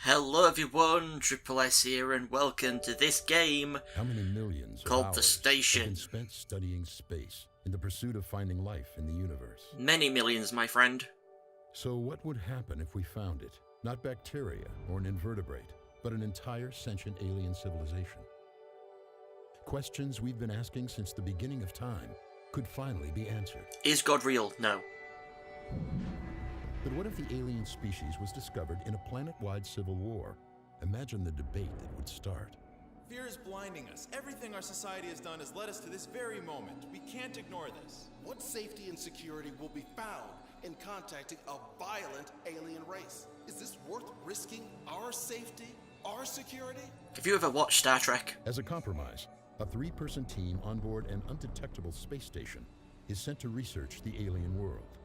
Hello everyone, Triple S here, and welcome to this game How many millions called of The hours Station. have been spent studying space in the pursuit of finding life in the universe? Many millions, my friend. So what would happen if we found it? Not bacteria or an invertebrate, but an entire sentient alien civilization. Questions we've been asking since the beginning of time could finally be answered. Is God real? No. But what if the alien species was discovered in a planet-wide civil war? Imagine the debate that would start. Fear is blinding us. Everything our society has done has led us to this very moment. We can't ignore this. What safety and security will be found in contacting a violent alien race? Is this worth risking our safety, our security? Have you ever watched Star Trek? As a compromise, a 3-person team on board an undetectable space station is sent to research the alien world.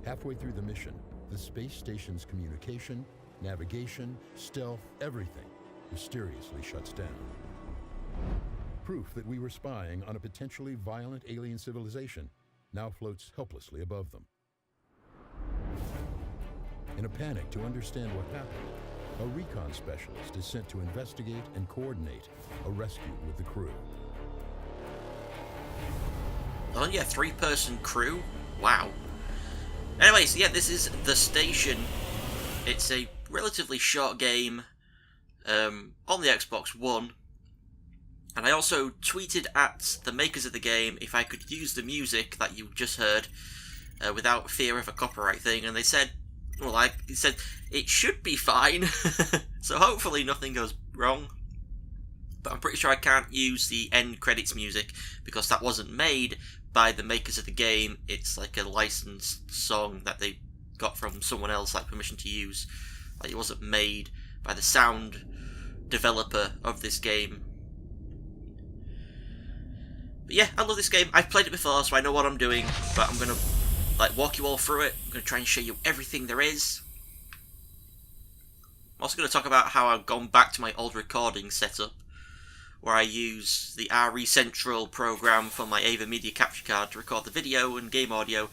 Halfway through the mission, the space station's communication, navigation, stealth, everything mysteriously shuts down. Proof that we were spying on a potentially violent alien civilization now floats helplessly above them. In a panic to understand what happened, a recon specialist is sent to investigate and coordinate a rescue with the crew. Only a 3-person crew? Wow. Anyways, yeah, this is The Station. It's a relatively short game on the Xbox One. And I also tweeted at the makers of the game if I could use the music that you just heard without fear of a copyright thing, and they said, it should be fine. So hopefully nothing goes wrong. But I'm pretty sure I can't use the end credits music because that wasn't made by the makers of the game. It's like a licensed song that they got from someone else, like permission to use. Like, it wasn't made by the sound developer of this game. But yeah, I love this game. I've played it before, so I know what I'm doing. But I'm gonna walk you all through it. I'm gonna try and show you everything there is. I'm also gonna talk about how I've gone back to my old recording setup, where I use the RE Central program from my Ava Media capture card to record the video and game audio,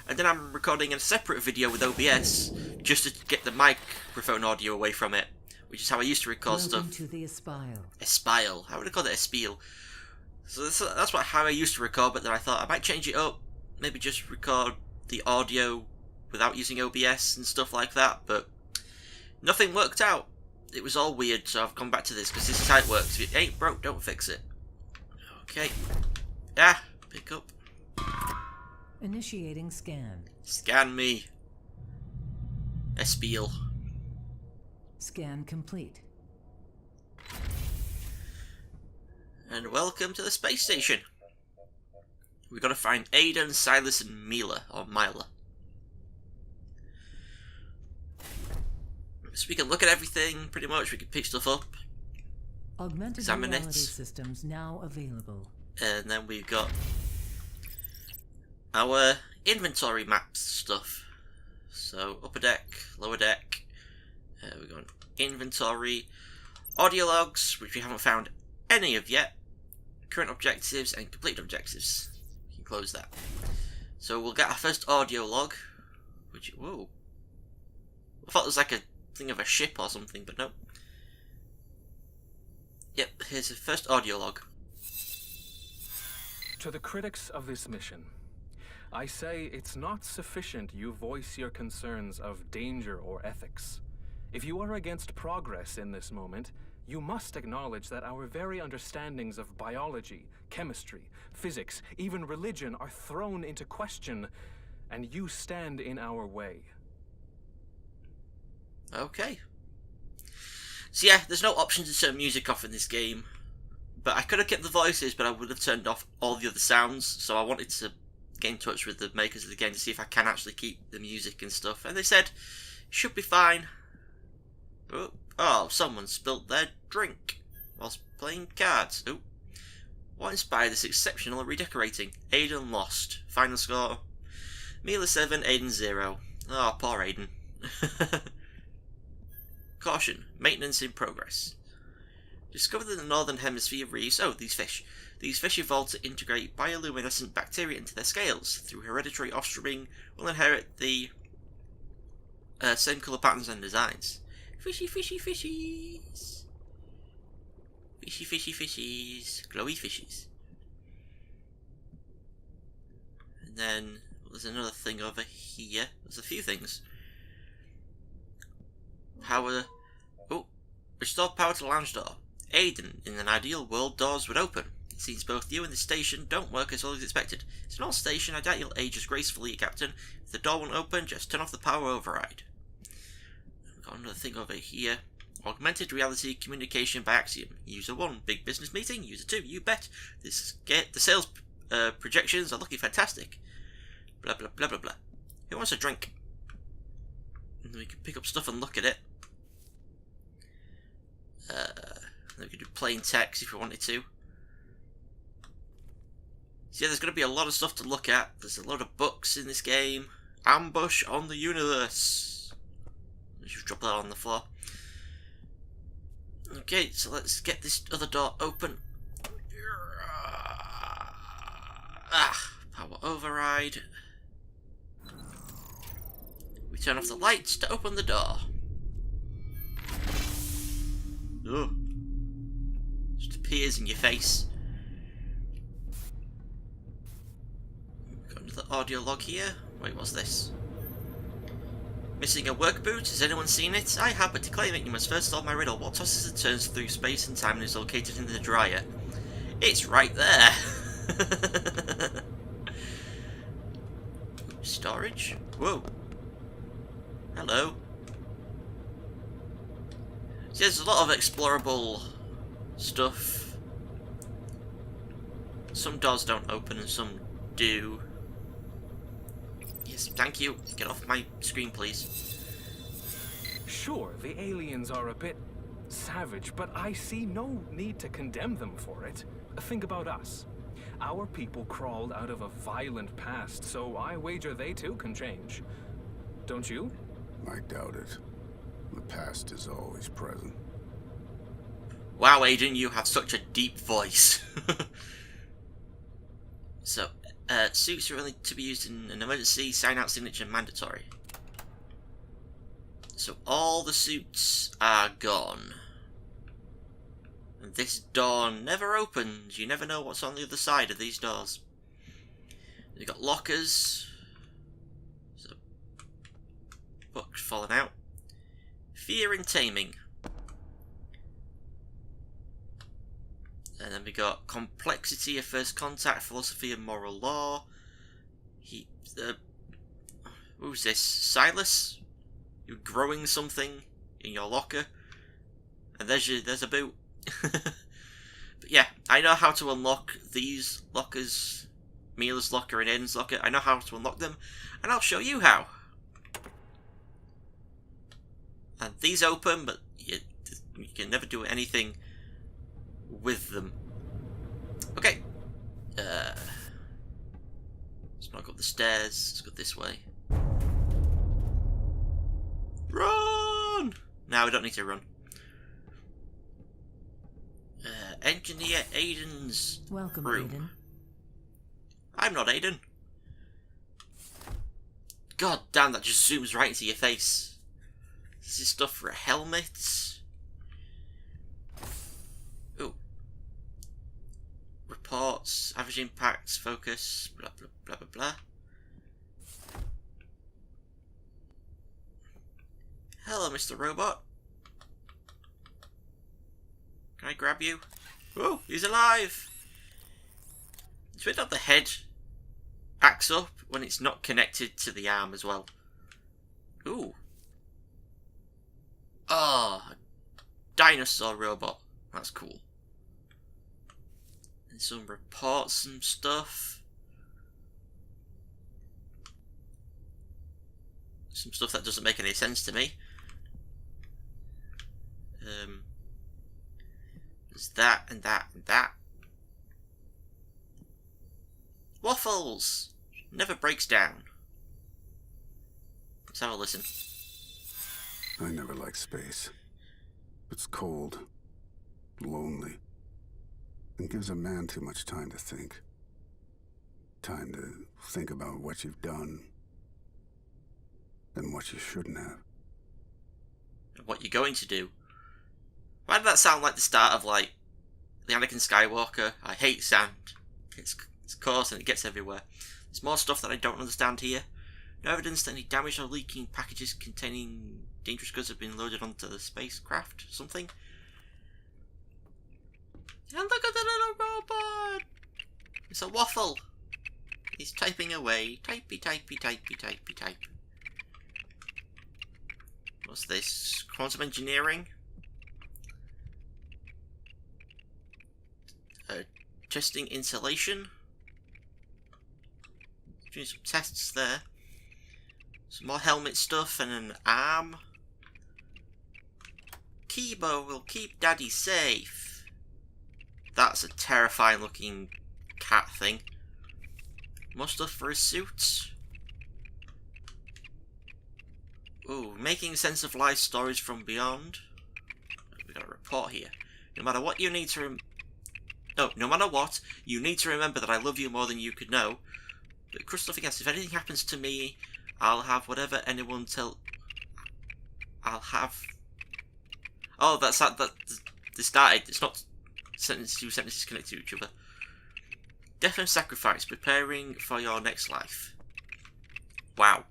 and then I'm recording a separate video with OBS just to get the microphone audio away from it, which is how I used to record Welcome stuff. to the Espile. Espile. How would I call it? Espiel. So that's how I used to record, but then I thought I might change it up, maybe just record the audio without using OBS and stuff like that, but nothing worked out. It was all weird, so I've gone back to this, because this is how it works. If it ain't broke, don't fix it. Okay. Pick up. Initiating scan. Scan me. Espiel. Scan complete. And welcome to the space station. We've got to find Aiden, Silas, and Mila, or Mila. So we can look at everything, pretty much. We can pick stuff up. Augmented Examine reality it. systems now available. And then we've got our inventory maps stuff. So upper deck, lower deck. We've got inventory, audio logs, which we haven't found any of yet. Current objectives and completed objectives. You can close that. So we'll get our first audio log. Which, whoa. I thought it was like a thing of a ship or something, but no. Yep, here's the first audio log. To the critics of this mission, I say it's not sufficient you voice your concerns of danger or ethics. If you are against progress in this moment, you must acknowledge that our very understandings of biology, chemistry, physics, even religion are thrown into question, and you stand in our way. Okay. So yeah, there's no option to turn music off in this game. But I could have kept the voices, but I would have turned off all the other sounds. So I wanted to get in touch with the makers of the game to see if I can actually keep the music and stuff. And they said, it should be fine. Oh, someone spilled their drink whilst playing cards. Oh. What inspired this exceptional redecorating? Aiden lost. Final score. Mila 7, Aiden 0. Oh, poor Aiden. Caution. Maintenance in progress. Discovered in the northern hemisphere reefs. Oh, these fish. These fish evolved to integrate bioluminescent bacteria into their scales. Through hereditary offspring, will inherit the same colour patterns and designs. Fishy, fishy, fishies. Fishy, fishy, fishies. Glowy fishies. And then there's another thing over here. There's a few things. Power. Oh, restore power to the lounge door. Aiden, in an ideal world, doors would open. It seems both you and the station don't work as well as expected. It's an old station. I doubt you'll age as gracefully, Captain. If the door won't open, just turn off the power override. We've got another thing over here. Augmented reality communication by Axiom. User 1, big business meeting. User 2, you bet. The sales projections are looking fantastic. Blah, blah, blah, blah, blah. Who wants a drink? And we can pick up stuff and look at it. We could do plain text if we wanted to. So yeah, there's going to be a lot of stuff to look at. There's a lot of books in this game. Ambush on the universe. Let's just drop that on the floor. Okay, so let's get this other door open. Power override. We turn off the lights to open the door. Oh. Just appears in your face. Got another audio log here. Wait, what's this? Missing a work boot? Has anyone seen it? I have, but to claim it, you must first solve my riddle. What tosses and turns through space and time and is located in the dryer? It's right there! Storage? Whoa. Hello. See, there's a lot of explorable stuff. Some doors don't open and some do. Yes, thank you. Get off my screen, please. Sure, the aliens are a bit savage, but I see no need to condemn them for it. Think about us. Our people crawled out of a violent past, so I wager they too can change. Don't you? I doubt it. The past is always present. Wow, Aiden, you have such a deep voice. So, suits are only to be used in an emergency, sign out signature mandatory. So all the suits are gone. And this door never opens. You never know what's on the other side of these doors. You've got lockers. So, books falling out. Fear and Taming. And then we got Complexity of First Contact, Philosophy and Moral Law. Who's this? Silas? You're growing something in your locker. And there's a boot. But yeah, I know how to unlock these lockers. Mila's locker and Aiden's locker. I know how to unlock them. And I'll show you how. And these open, but you can never do anything with them. Okay. Let's not go up the stairs. Let's go this way. Run! Now we don't need to run. Engineer Aiden's Welcome, room. Aiden. I'm not Aiden. God damn, that just zooms right into your face. This is stuff for a helmet. Ooh. Reports, average impacts, focus, blah blah blah blah blah. Hello, Mr. Robot. Can I grab you? Oh, he's alive! It's weird that the head acts up when it's not connected to the arm as well. Ooh. Oh, dinosaur robot. That's cool. And some reports and stuff. Some stuff that doesn't make any sense to me. There's that and that and that. Waffles! Never breaks down. Let's have a listen. I never liked space. It's cold, lonely, and gives a man too much time to think. Time to think about what you've done and what you shouldn't have. and what you're going to do. Why did that sound like the start of, like, the Anakin Skywalker? I hate sand. It's coarse and it gets everywhere. There's more stuff that I don't understand here. No evidence that any damaged or leaking packages containing dangerous goods have been loaded onto the spacecraft. Something. And look at the little robot! It's a waffle. He's typing away. Typey, typey, typey, typey, type. What's this? Quantum engineering? Testing insulation. Doing some tests there. Some more helmet stuff and an arm. Kibo will keep Daddy safe. That's a terrifying looking cat thing. More stuff for his suit. Ooh, making sense of life stories from beyond. We got a report here. No matter what you need to no matter what, you need to remember that I love you more than you could know. But crush nothing else. If anything happens to me, I'll have whatever anyone I'll have. Oh, that's that. They started. It's not two sentences connected to each other. Death and sacrifice, preparing for your next life. Wow.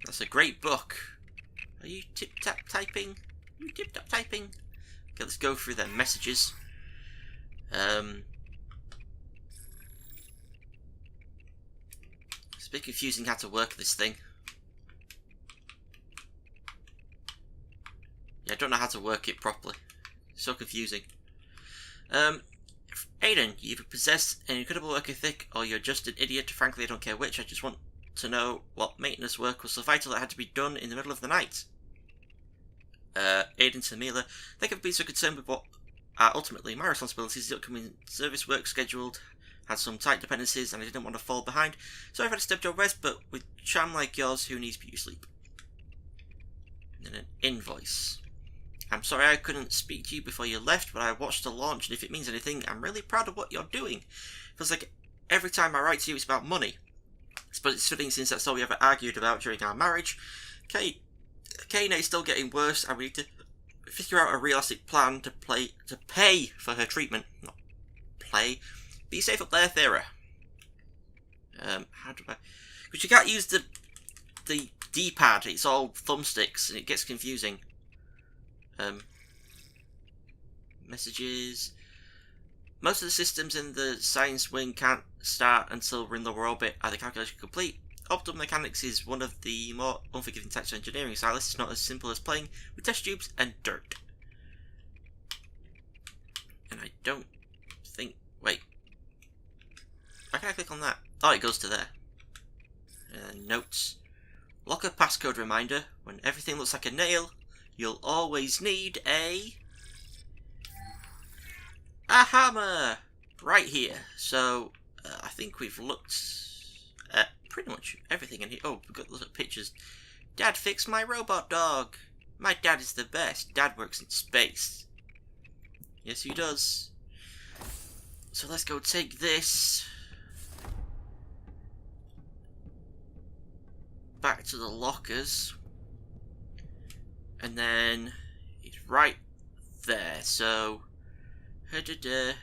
That's a great book. Are you tip-tap typing? Are you tip-tap typing? Okay, let's go through their messages. It's a bit confusing how to work this thing. Yeah, I don't know how to work it properly. It's so confusing. Aiden, you either possess an incredible work ethic, or you're just an idiot. Frankly, I don't care which. I just want to know what maintenance work was so vital that had to be done in the middle of the night. Aiden to Mila, thank you for being so concerned with what are ultimately my responsibilities. The upcoming service work scheduled had some tight dependencies and I didn't want to fall behind, so I've had to step to rest, but with charm like yours, who needs beauty sleep? And then an invoice. I'm sorry I couldn't speak to you before you left, but I watched the launch, and if it means anything, I'm really proud of what you're doing. Feels like every time I write to you it's about money. I suppose it's fitting since that's all we ever argued about during our marriage. Kane is still getting worse, and we need to figure out a realistic plan to pay for her treatment. Not play. Be safe up there, Thera. How do I... Because you can't use the D-pad, it's all thumbsticks, and it gets confusing. Messages. Most of the systems in the science wing can't start until we're in lower orbit. Are the calculations complete? Optical mechanics is one of the more unforgiving types of engineering, Silas. It's not as simple as playing with test tubes and dirt. And I don't think... Wait. Why can't I click on that? Oh, it goes to there. Notes. Locker passcode reminder. When everything looks like a nail, you'll always need a hammer right here. So I think we've looked at pretty much everything in here. Oh, we've got to look at pictures. Dad fixed my robot dog. My dad is the best. Dad works in space. Yes, he does. So let's go take this back to the lockers. And then it's right there, so... Okay,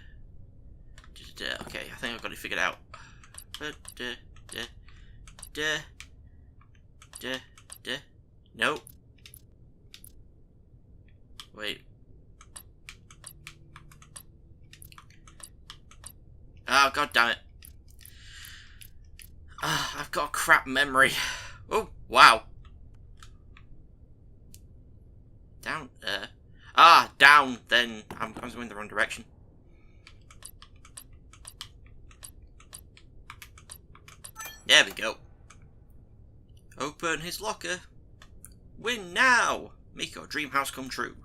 I think I've got it figured out. Nope. Wait. Oh, god damn it. I've got a crap memory. Oh, wow. Down, down, then I'm going the wrong direction. There we go. Open his locker. Win now! Make your dream house come true.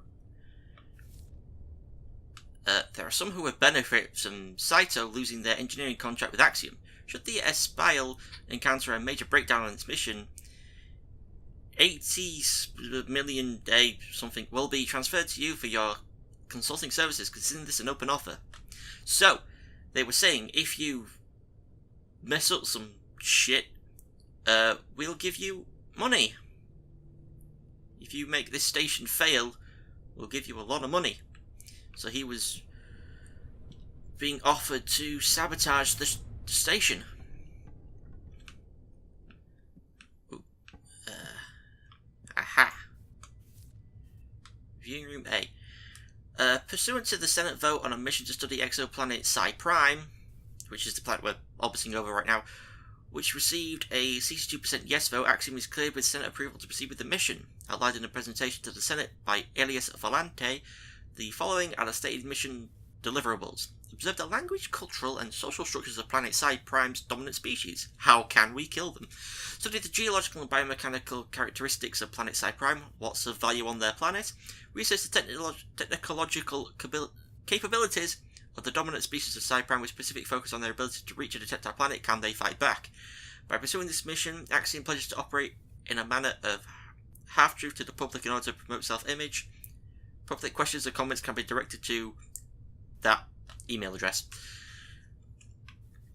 There are some who would benefit from Saito losing their engineering contract with Axiom. Should the Espile encounter a major breakdown on its mission, 80 million something will be transferred to you for your consulting services, considering this an open offer. So, they were saying, if you mess up some shit, we'll give you money. if you make this station fail, we'll give you a lot of money. So he was being offered to sabotage the station. Ooh. Aha. Viewing room A. Pursuant to the Senate vote on a mission to study exoplanet Psi Prime, which is the planet we're orbiting over right now, which received a 62% yes vote, Axiom is cleared with Senate approval to proceed with the mission. Outlined in a presentation to the Senate by Elias Volante, the following are the stated mission deliverables. Observe the language, cultural, and social structures of planet Psi Prime's dominant species. How can we kill them? Study the geological and biomechanical characteristics of planet Psi Prime. What's of value on their planet? Research the technological capabilities of the dominant species of Psi Prime with specific focus on their ability to reach and detect our planet. Can they fight back? By pursuing this mission, Axiom pledges to operate in a manner of half-truth to the public in order to promote self-image. Public questions or comments can be directed to that email address.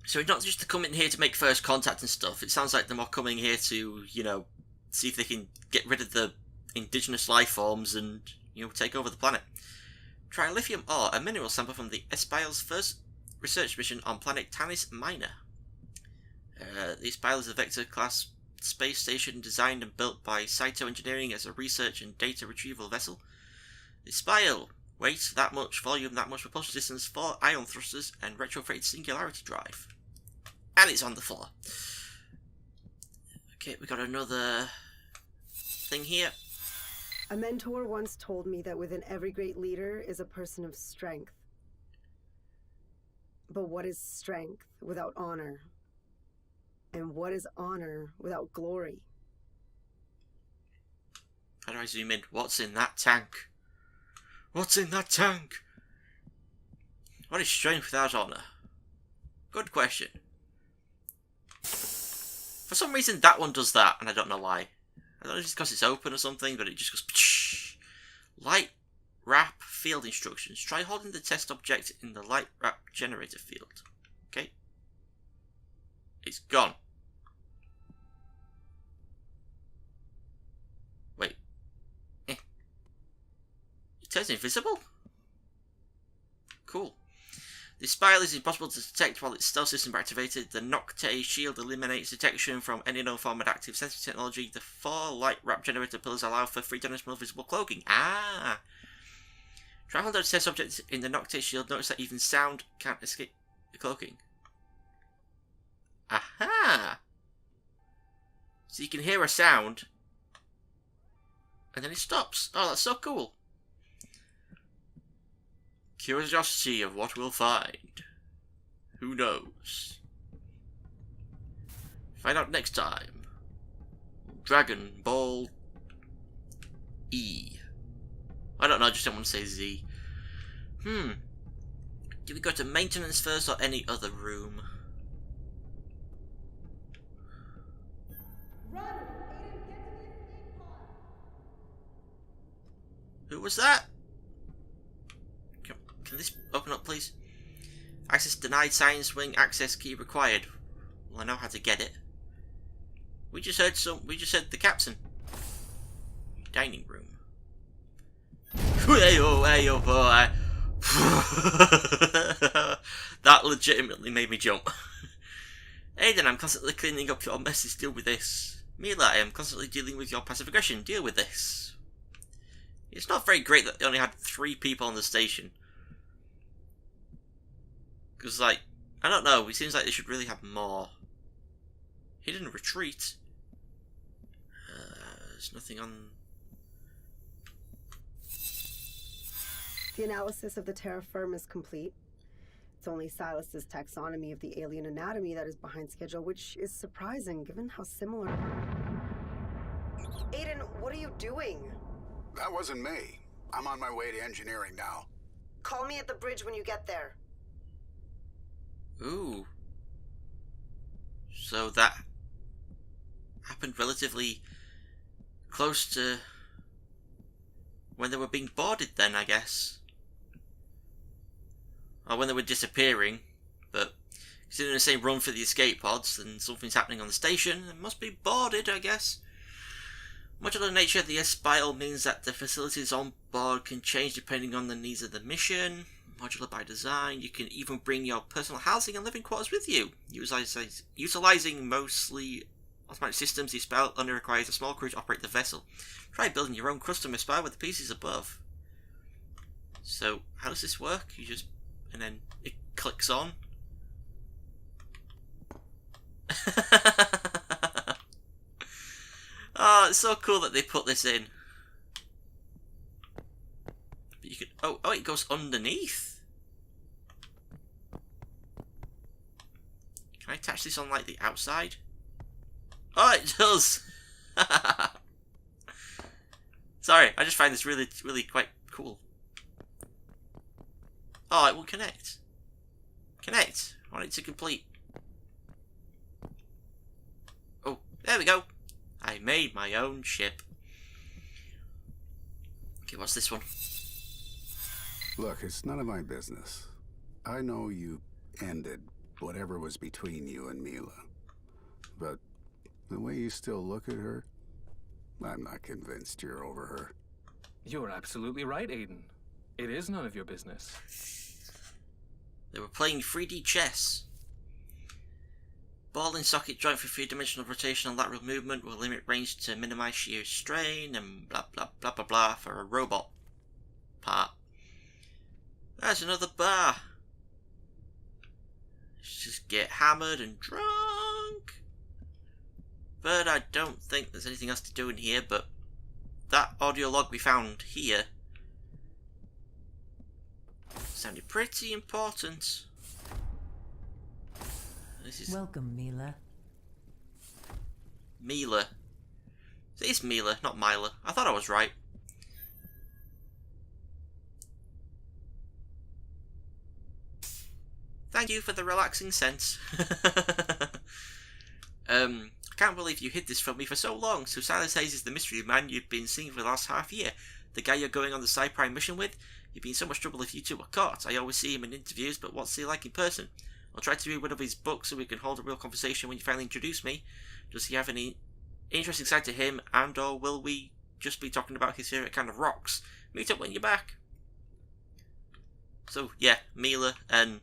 So it's not just to come in here to make first contact and stuff. It sounds like they're more coming here to, you know, see if they can get rid of the indigenous life forms and, you know, take over the planet. Try lithium ore, a mineral sample from the Espile's first research mission on planet Tanis Minor. The Espile is a Vector-class space station designed and built by Saito Engineering as a research and data retrieval vessel. The Espile, weight that much, volume that much, propulsion distance, 4 ion thrusters, and retrofitted singularity drive. And it's on the floor. Okay, we got another thing here. A mentor once told me that within every great leader is a person of strength. But what is strength without honor? And what is honor without glory? How do I zoom in? What's in that tank? What's in that tank? What is strength without honor? Good question. For some reason that one does that, and I don't know why. I don't know if it's because it's open or something, but it just goes pshh. Light wrap field instructions. Try holding the test object in the light wrap generator field. Okay. It's gone. Wait. It turns invisible? Cool. The spile is impossible to detect while its stealth system is activated. The Nocte shield eliminates detection from any known form of active sensor technology. The 4 light wrap generator pillars allow for 3-dimensional visible cloaking. Ah! Try holding the test object in the Nocte shield. Notice that even sound can't escape the cloaking. Aha! So you can hear a sound, and then it stops. Oh, that's so cool. Curiosity of what we'll find. Who knows? Find out next time. Dragon Ball E. I don't know, I just don't want to say Z. Do we go to maintenance first or any other room? Who was that? Can this open up, please? Access denied. Science wing. Access key required. Well, I know how to get it. We just heard the captain. Dining room. Hey oh boy. That legitimately made me jump. Aiden, I'm constantly cleaning up your messes. Deal with this. Mila, I am constantly dealing with your passive aggression. Deal with this. It's not very great that they only had 3 people on the station. Because, like, I don't know, it seems like they should really have more. Hidden retreat. There's nothing on... The analysis of the terra firma is complete. It's only Silas's taxonomy of the alien anatomy that is behind schedule, which is surprising given how similar... Aiden, what are you doing? That wasn't me. I'm on my way to engineering now. Call me at the bridge when you get there. Ooh. So that happened relatively close to when they were being boarded then, I guess. Or when they were disappearing. But considering the same run for the escape pods, then something's happening on the station. It must be boarded, I guess. Modular nature of the S-Bile means that the facilities on board can change depending on the needs of the mission. Modular by design, you can even bring your personal housing and living quarters with you. Utilizing mostly automatic systems, the S-Bile only requires a small crew to operate the vessel. Try building your own custom S-Bile with the pieces above. So, how does this work? You just... and then it clicks on. Oh, it's so cool that they put this in. But you could... oh, it goes underneath. Can I attach this on, like, the outside? Oh, it does! Sorry, I just find this really, really quite cool. Oh, it will connect. Connect. I want it to complete. Oh, there we go. I made my own ship. Okay, what's this one? Look, it's none of my business. I know you ended whatever was between you and Mila. But the way you still look at her, I'm not convinced you're over her. You're absolutely right, Aiden. It is none of your business. They were playing 3D chess. Ball and socket joint for 3-dimensional rotation and lateral movement will limit range to minimize shear strain and blah blah blah blah blah for a robot part. There's another bar. Let's just get hammered and drunk. But I don't think there's anything else to do in here, but that audio log we found here sounded pretty important. This is Welcome, Mila. Mila. It's Mila, not Mila. I thought I was right. Thank you for the relaxing sense. I can't believe you hid this from me for so long. So Silas Hayes is the mystery man you've been seeing for the last half year. The guy you're going on the Sci-Prime mission with? You'd be in so much trouble if you two were caught. I always see him in interviews, but what's he like in person? I'll try to read one of his books so we can hold a real conversation when you finally introduce me. Does he have any interesting side to him, and or will we just be talking about his favourite kind of rocks? Meet up when you're back. So, yeah, Mila and...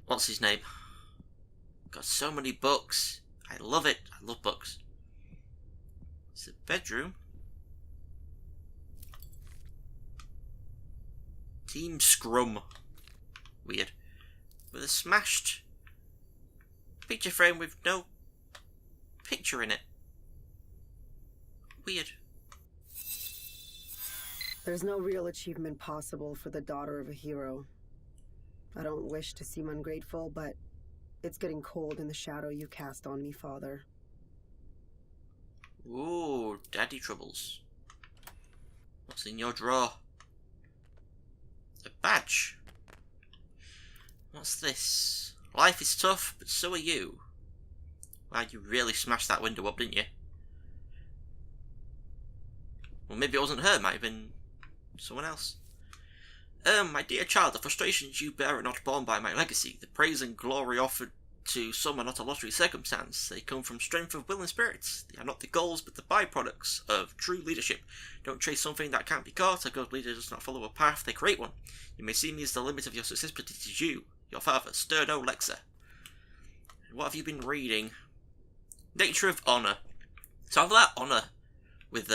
what's his name? Got so many books. I love it. I love books. It's a bedroom. Team Scrum. Weird. With a smashed picture frame with no picture in it. Weird. There's no real achievement possible for the daughter of a hero. I don't wish to seem ungrateful, but it's getting cold in the shadow you cast on me, Father. Ooh, daddy troubles. What's in your drawer? A badge. What's this? Life is tough, but so are you. Wow, you really smashed that window up, didn't you? Well, maybe it wasn't her, it might have been someone else. My dear child, the frustrations you bear are not borne by my legacy. The praise and glory offered to some are not a lottery circumstance. They come from strength of will and spirits. They are not the goals, but the byproducts of true leadership. Don't chase something that can't be caught. A good leader does not follow a path, they create one. You may see me as the limit of your success, but it is you, your father, Sturdo Lexa. And what have you been reading? Nature of Honor. So I have that honor with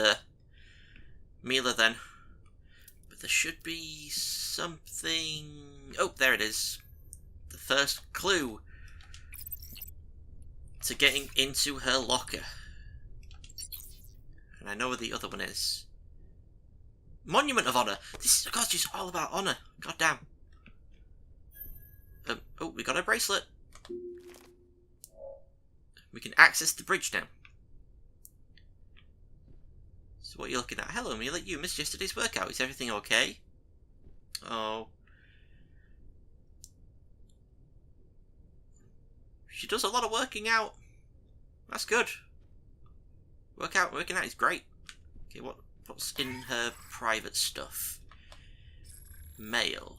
Mila then. But there should be something... oh, there it is. The first clue to getting into her locker. And I know where the other one is. Monument of Honor. This is, God, just all about honor. God damn. Oh, we got a bracelet. We can access the bridge now. So what are you looking at? Hello, Mila. You missed yesterday's workout. Is everything okay? Oh. She does a lot of working out. That's good. Working out is great. Okay, what's in her private stuff? Mail.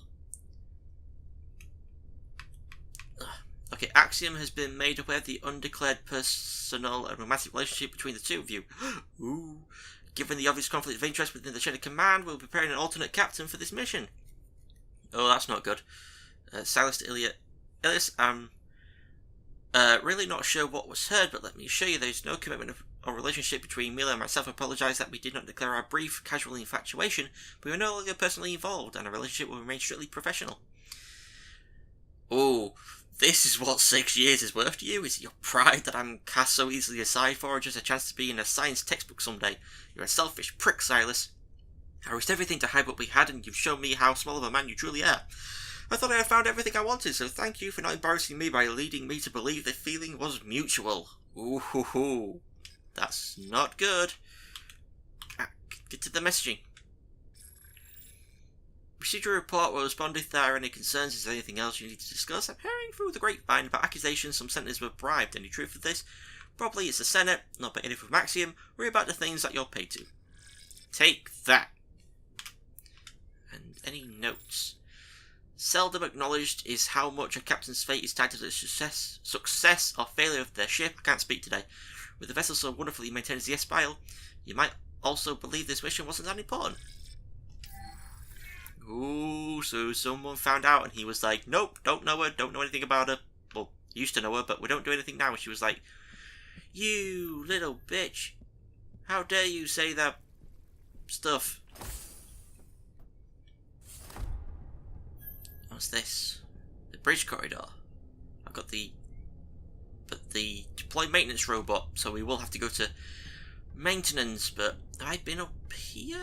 Okay, Axiom has been made aware of the undeclared personal and romantic relationship between the two of you. Ooh. Given the obvious conflict of interest within the chain of command, we'll be preparing an alternate captain for this mission. Oh, that's not good. Silas to Ilias, I'm really not sure what was heard, but let me assure you there's no commitment or relationship between Mila and myself. I apologise that we did not declare our brief casual infatuation, but we are no longer personally involved, and our relationship will remain strictly professional. Oh, this is what 6 years is worth to you? Is it your pride that I'm cast so easily aside for, or just a chance to be in a science textbook someday? You're a selfish prick, Silas. I risked everything to hide what we had, and you've shown me how small of a man you truly are. I thought I had found everything I wanted, so thank you for not embarrassing me by leading me to believe the feeling was mutual. Ooh hoo hoo. That's not good. Get to the messaging. Received your report. Will respond if there are any concerns. Is there anything else you need to discuss? I'm hearing through the grapevine about accusations some senators were bribed. Any truth of this? Probably it's the Senate, not by any from Axiom. Worry about the things that you're paid to. Take that. And any notes? Seldom acknowledged is how much a captain's fate is tied to the success or failure of their ship. I can't speak today. With the vessel so wonderfully maintained as the Espile, you might also believe this mission wasn't that important. Ooh, so someone found out and he was like, nope, don't know her, don't know anything about her. Well, used to know her, but we don't do anything now. And she was like, you little bitch. How dare you say that stuff? What's this? The bridge corridor. I've got the deploy maintenance robot, so we will have to go to maintenance, but have I been up here?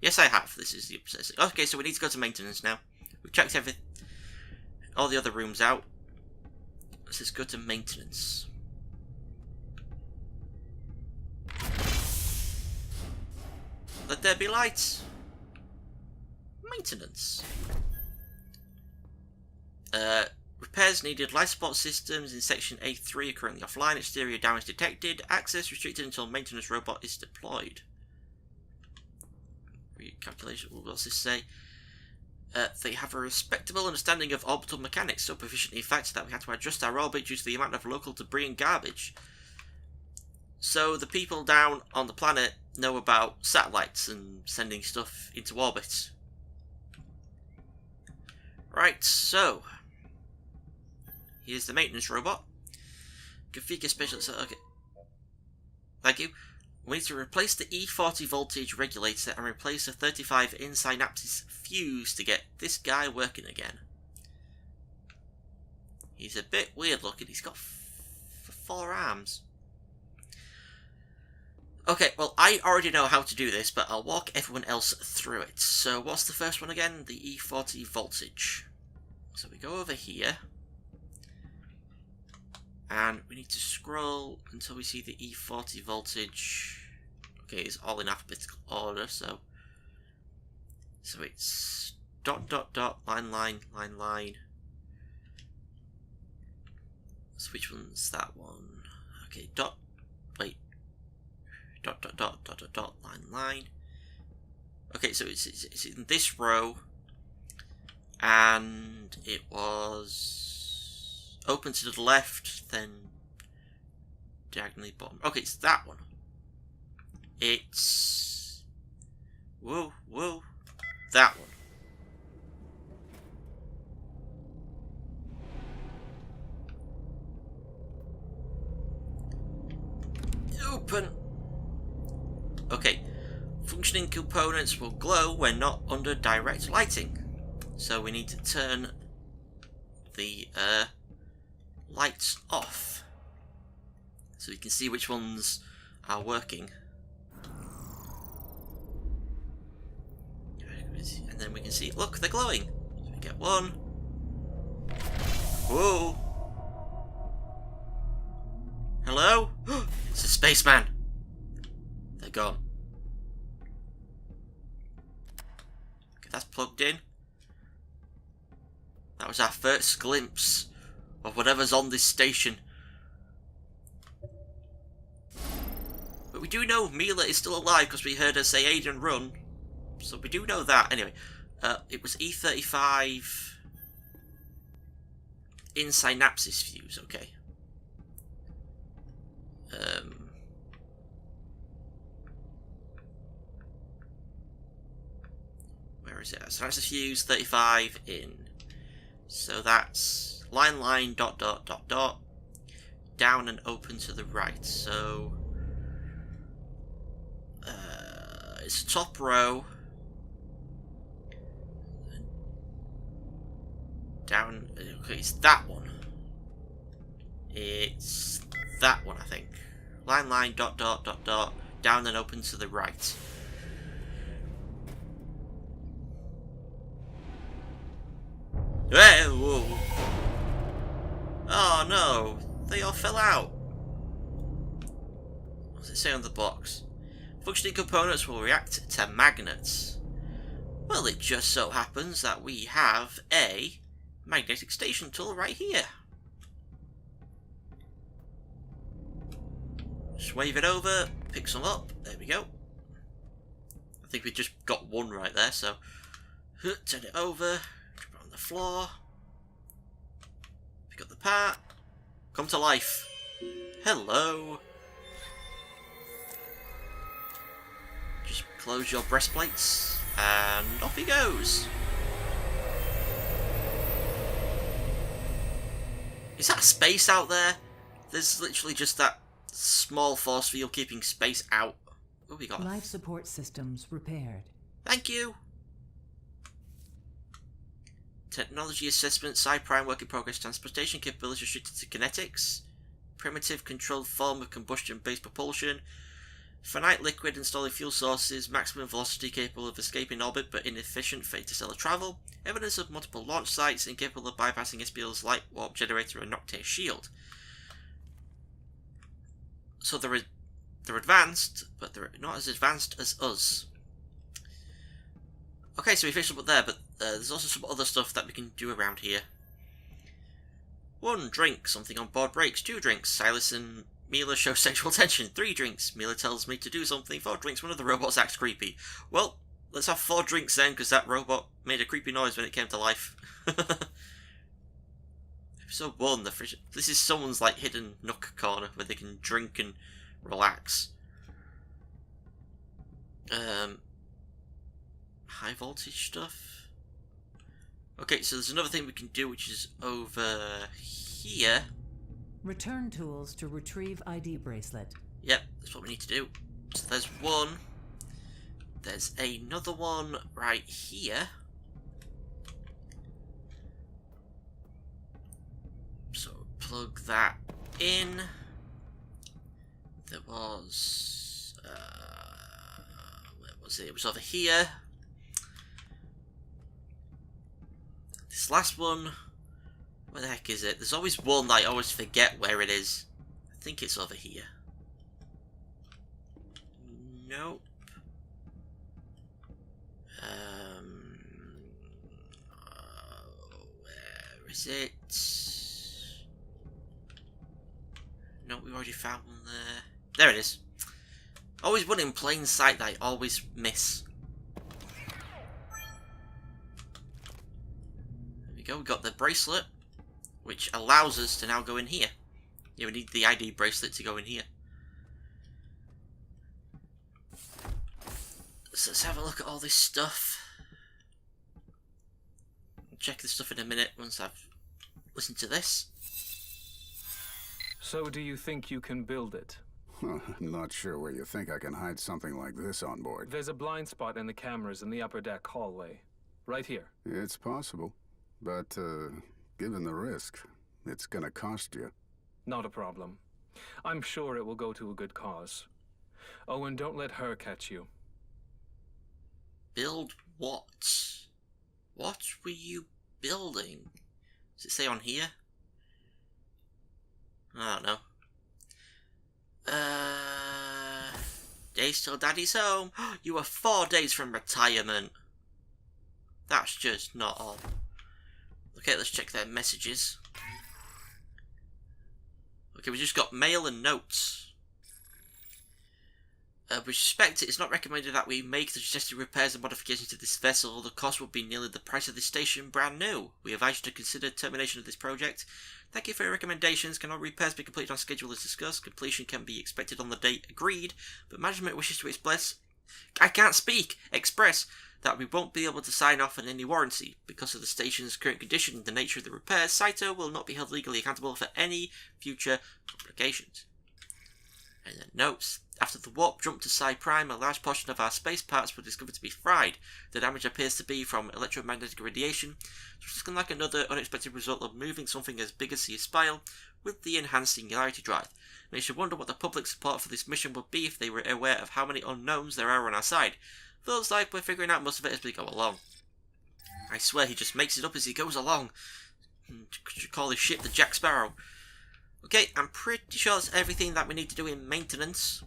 Yes, I have. This is the obsessive. Okay, so we need to go to maintenance now. We've checked all the other rooms out. Let's just go to maintenance. Let there be lights. Maintenance. Repairs needed. Life support systems in section A3 are currently offline. Exterior damage detected. Access restricted until maintenance robot is deployed. Recalculation. What's this say? They have a respectable understanding of orbital mechanics, so proficient in fact that we had to adjust our orbit due to the amount of local debris and garbage. So the people down on the planet know about satellites and sending stuff into orbit. Right, so here's the maintenance robot. Configure special. Okay. Thank you. We need to replace the E40 voltage regulator and replace the 35 in synapses fuse to get this guy working again. He's a bit weird looking. He's got 4 arms. Okay, well, I already know how to do this, but I'll walk everyone else through it. So what's the first one again? The E40 voltage. So we go over here. And we need to scroll until we see the E40 voltage. Okay, it's all in alphabetical order, so it's dot dot dot, line line, line line. So which one's that one? Okay, dot, wait, dot dot dot dot dot dot, line line. Okay, so it's in this row, and it was open to the left, then diagonally bottom. Okay, it's that one. It's whoa, that one. Open. Okay, functioning components will glow when not under direct lighting. So we need to turn the lights off so we can see which ones are working. And then we can see, look, they're glowing. So we get one. Whoa. Hello? It's a spaceman. They're gone. Okay, that's plugged in. That was our first glimpse of whatever's on this station. But we do know Mila is still alive because we heard her say Aiden run. So we do know that. Anyway, it was E35. in synapses fuse, okay. Where is it? Synapses fuse, 35 in. So that's line, dot, dot, dot, dot. Down and open to the right. So it's top row. Down. Okay, it's that one. It's that one, I think. Line, dot, dot, dot, dot. Down and open to the right. Hey, whoa. Oh no, they all fell out. What does it say on the box? Functioning components will react to magnets. Well, it just so happens that we have a magnetic station tool right here. Just wave it over, pick some up, there we go. I think we just got one right there, so turn it over, drop it on the floor, pick up the part, come to life. Hello. Just close your breastplates, and off he goes. Is that space out there? There's literally just that small force field keeping space out. Oh, we got Life support systems repaired. Thank you. Technology assessment, Psi-Prime work in progress, transportation capability restricted to kinetics, primitive controlled form of combustion-based propulsion, finite liquid installing fuel sources, maximum velocity capable of escaping orbit but inefficient for interstellar travel, evidence of multiple launch sites incapable of bypassing SPL's light warp generator and Noctare shield. So they're advanced, but they're not as advanced as us. Okay, so we finished up there, but there's also some other stuff that we can do around here. 1 drink, something on board breaks. 2 drinks, Silas and Mila show sexual tension. 3 drinks, Mila tells me to do something. 4 drinks, one of the robots acts creepy. Well, let's have 4 drinks then, because that robot made a creepy noise when it came to life. Episode 1, the fridge. This is someone's like hidden nook corner where they can drink and relax. High voltage stuff. Okay, so there's another thing we can do, which is over here. Return tools to retrieve ID bracelet. Yep, that's what we need to do. So there's one. There's another one right here. So plug that in. There was... where was it? It was over here. This last one, where the heck is it? There's always one that I always forget where it is. I think it's over here. Nope. Where is it? No, we already found one there. There it is. Always one in plain sight that I always miss. Go, we got the bracelet, which allows us to now go in here. Yeah, we need the ID bracelet to go in here. So let's have a look at all this stuff. I'll check this stuff in a minute once I've listened to this. So do you think you can build it? Not sure where you think I can hide something like this on board. There's a blind spot in the cameras in the upper deck hallway. Right here. It's possible. But, given the risk, it's gonna cost you. Not a problem. I'm sure it will go to a good cause. Oh, and don't let her catch you. Build what? What were you building? Does it say on here? I don't know. Days till Daddy's home. You were 4 days from retirement. That's just not on. Okay, let's check their messages. Okay, we just got mail and notes. We suspect it is not recommended that we make the suggested repairs and modifications to this vessel. The cost would be nearly the price of this station brand new. We advise you to consider termination of this project. Thank you for your recommendations. Can all repairs be completed on schedule as discussed? Completion can be expected on the date agreed, but management wishes to express that we won't be able to sign off on any warranty. Because of the station's current condition and the nature of the repairs, Saito will not be held legally accountable for any future obligations. And then notes. After the warp jump to Psi Prime, a large portion of our space parts were discovered to be fried. The damage appears to be from electromagnetic radiation, which is like another unexpected result of moving something as big as the Aspire with the enhanced singularity drive. Makes you wonder what the public support for this mission would be if they were aware of how many unknowns there are on our side. Feels like we're figuring out most of it as we go along. I swear he just makes it up as he goes along. Could you call this ship the Jack Sparrow? Okay, I'm pretty sure that's everything that we need to do in maintenance.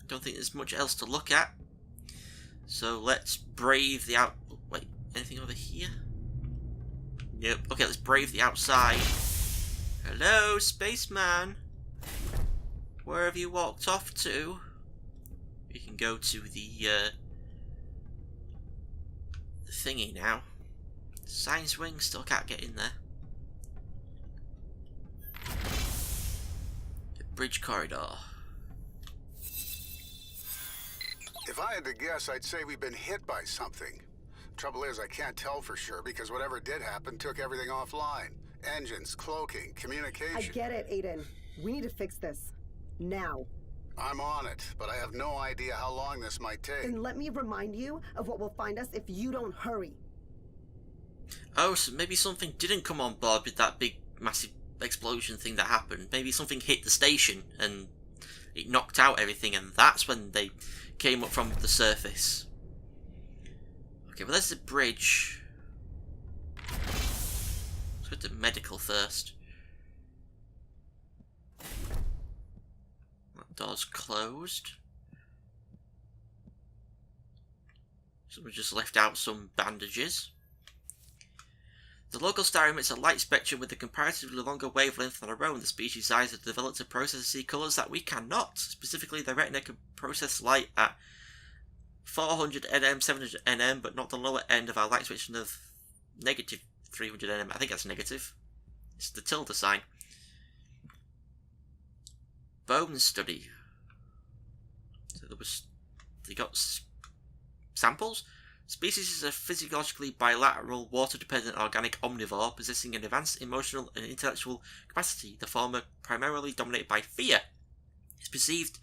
Don't think there's much else to look at. So let's brave the out... Wait, anything over here? Nope. Okay, let's brave the outside. Hello, spaceman. Where have you walked off to? We can go to the thingy now. Science wing still can't get in there. The bridge corridor. If I had to guess, I'd say we've been hit by something. Trouble is, I can't tell for sure because whatever did happen took everything offline. Engines, cloaking, communication. I get it, Aiden. We need to fix this. Now. I'm on it, but I have no idea how long this might take. Then let me remind you of what will find us if you don't hurry. Oh, so maybe something didn't come on board with that big, massive explosion thing that happened. Maybe something hit the station and it knocked out everything, and that's when they came up from the surface. Okay, well there's the bridge. Let's go to medical first. That door's closed. So we just left out some bandages. The local star emits a light spectrum with a comparatively longer wavelength than our own. The species' eyes are developed to process and see colours that we cannot. Specifically, the retina can process light at 400 nm, 700 nm, but not the lower end of our light spectrum of negative 300 nm. I think that's negative. It's the tilde sign. Bone study. So they got samples. Species is a physiologically bilateral, water-dependent organic omnivore possessing an advanced emotional and intellectual capacity, the former primarily dominated by fear. It's perceived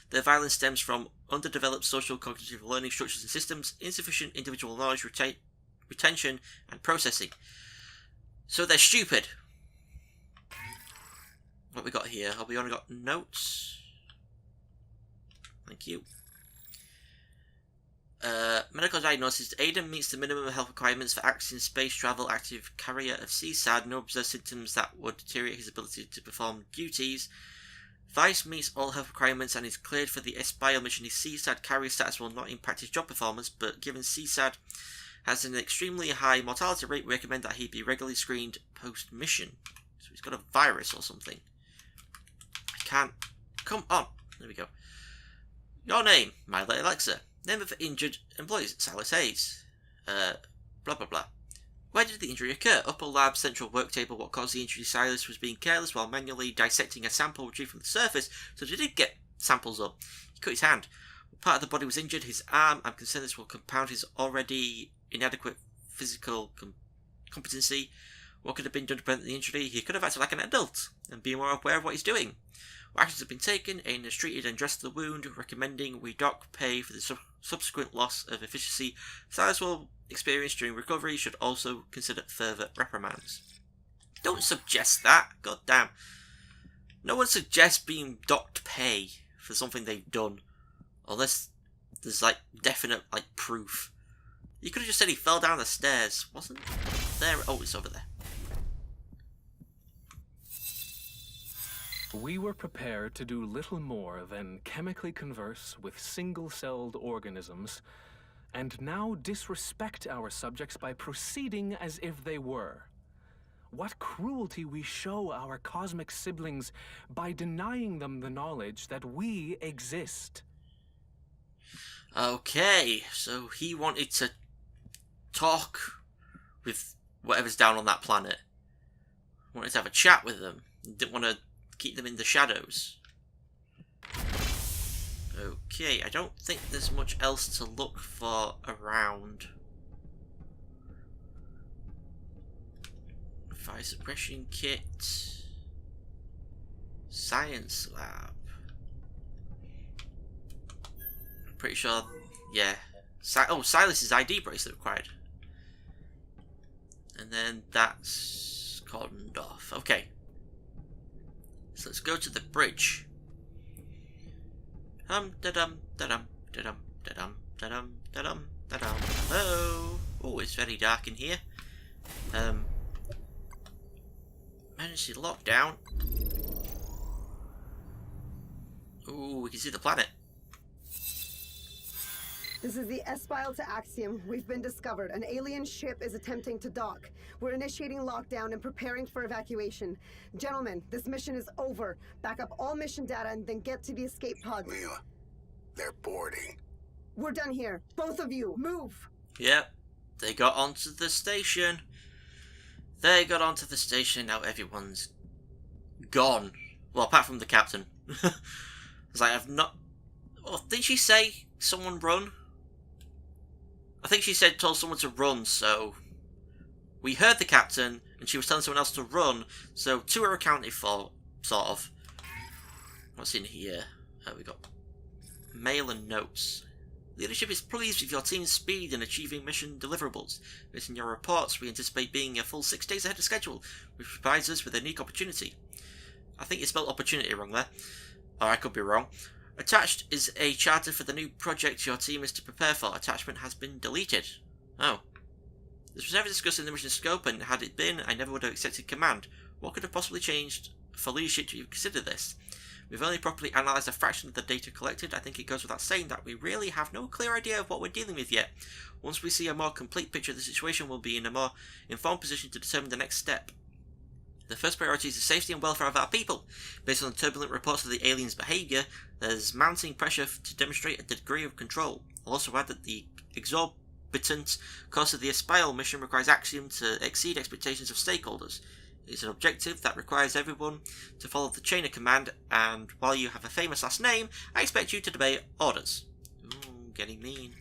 that violence stems from underdeveloped social cognitive learning structures and systems, insufficient individual knowledge retention and processing. So they're stupid. What we got here? Have we only got notes? Thank you. Medical diagnosis. Aiden meets the minimum health requirements for acting space travel, active carrier of CSAD, no observed symptoms that would deteriorate his ability to perform duties. Vice meets all health requirements and is cleared for the Aspire mission. His CSAD carrier status will not impact his job performance, but given CSAD has an extremely high mortality rate, we recommend that he be regularly screened post-mission. So he's got a virus or something. I can't... Come on! There we go. Your name, my little Alexa. Name of injured employees, Silas Hayes. Blah blah blah. Where did the injury occur? Upper lab, central work table. What caused the injury? Silas was being careless while manually dissecting a sample retrieved from the surface, so he did get samples up. He cut his hand. What part of the body was injured? His arm. I'm concerned this will compound his already inadequate physical competency. What could have been done to prevent the injury? He could have acted like an adult and be more aware of what he's doing. What actions have been taken? Aiden has treated and dressed the wound, recommending we dock pay for the subsequent loss of efficiency Silas will experience during recovery. Should also consider further reprimands. Don't suggest that. God damn. No one suggests being docked pay for something they've done. Unless there's like definite proof. You could have just said he fell down the stairs. Wasn't there? Oh, it's over there. We were prepared to do little more than chemically converse with single-celled organisms, and now disrespect our subjects by proceeding as if they were. What cruelty we show our cosmic siblings by denying them the knowledge that we exist. Okay, so he wanted to talk with whatever's down on that planet. Wanted to have a chat with them. Didn't want to keep them in the shadows. Okay, I don't think there's much else to look for around. Fire suppression kit. Science lab. Pretty sure, yeah. Silas's ID bracelet required. And then that's cordoned off. Okay. So let's go to the bridge. Da-dum, da-dum, da-dum, da-dum, da-dum, da-dum, da-dum. Hello. Oh, it's very dark in here. Emergency lockdown. Ooh, we can see the planet. This is the S-File to Axiom. We've been discovered. An alien ship is attempting to dock. We're initiating lockdown and preparing for evacuation. Gentlemen, this mission is over. Back up all mission data and then get to the escape pods. Mila, they're boarding. We're done here. Both of you, move! Yep, they got onto the station. They got onto the station, now everyone's gone. Well, apart from the captain. It's like, I've not... Oh, did she say someone run? I think she said told someone to run, so... We heard the captain, and she was telling someone else to run, so two are accounted for, sort of. What's in here? We got mail and notes. Leadership is pleased with your team's speed in achieving mission deliverables. Based on your reports, we anticipate being a full 6 days ahead of schedule, which provides us with a unique opportunity. I think you spelled opportunity wrong there. Or I could be wrong. Attached is a charter for the new project your team is to prepare for. Attachment has been deleted. Oh. This was never discussed in the mission scope, and had it been, I never would have accepted command. What could have possibly changed for leadership to consider this? We've only properly analysed a fraction of the data collected. I think it goes without saying that we really have no clear idea of what we're dealing with yet. Once we see a more complete picture of the situation, we'll be in a more informed position to determine the next step. The first priority is the safety and welfare of our people. Based on the turbulent reports of the aliens' behaviour, there's mounting pressure to demonstrate a degree of control. I'll also add that the exorbitant cost of the Aspire mission requires Axiom to exceed expectations of stakeholders. It's an objective that requires everyone to follow the chain of command, and while you have a famous last name, I expect you to obey orders. Ooh, getting mean.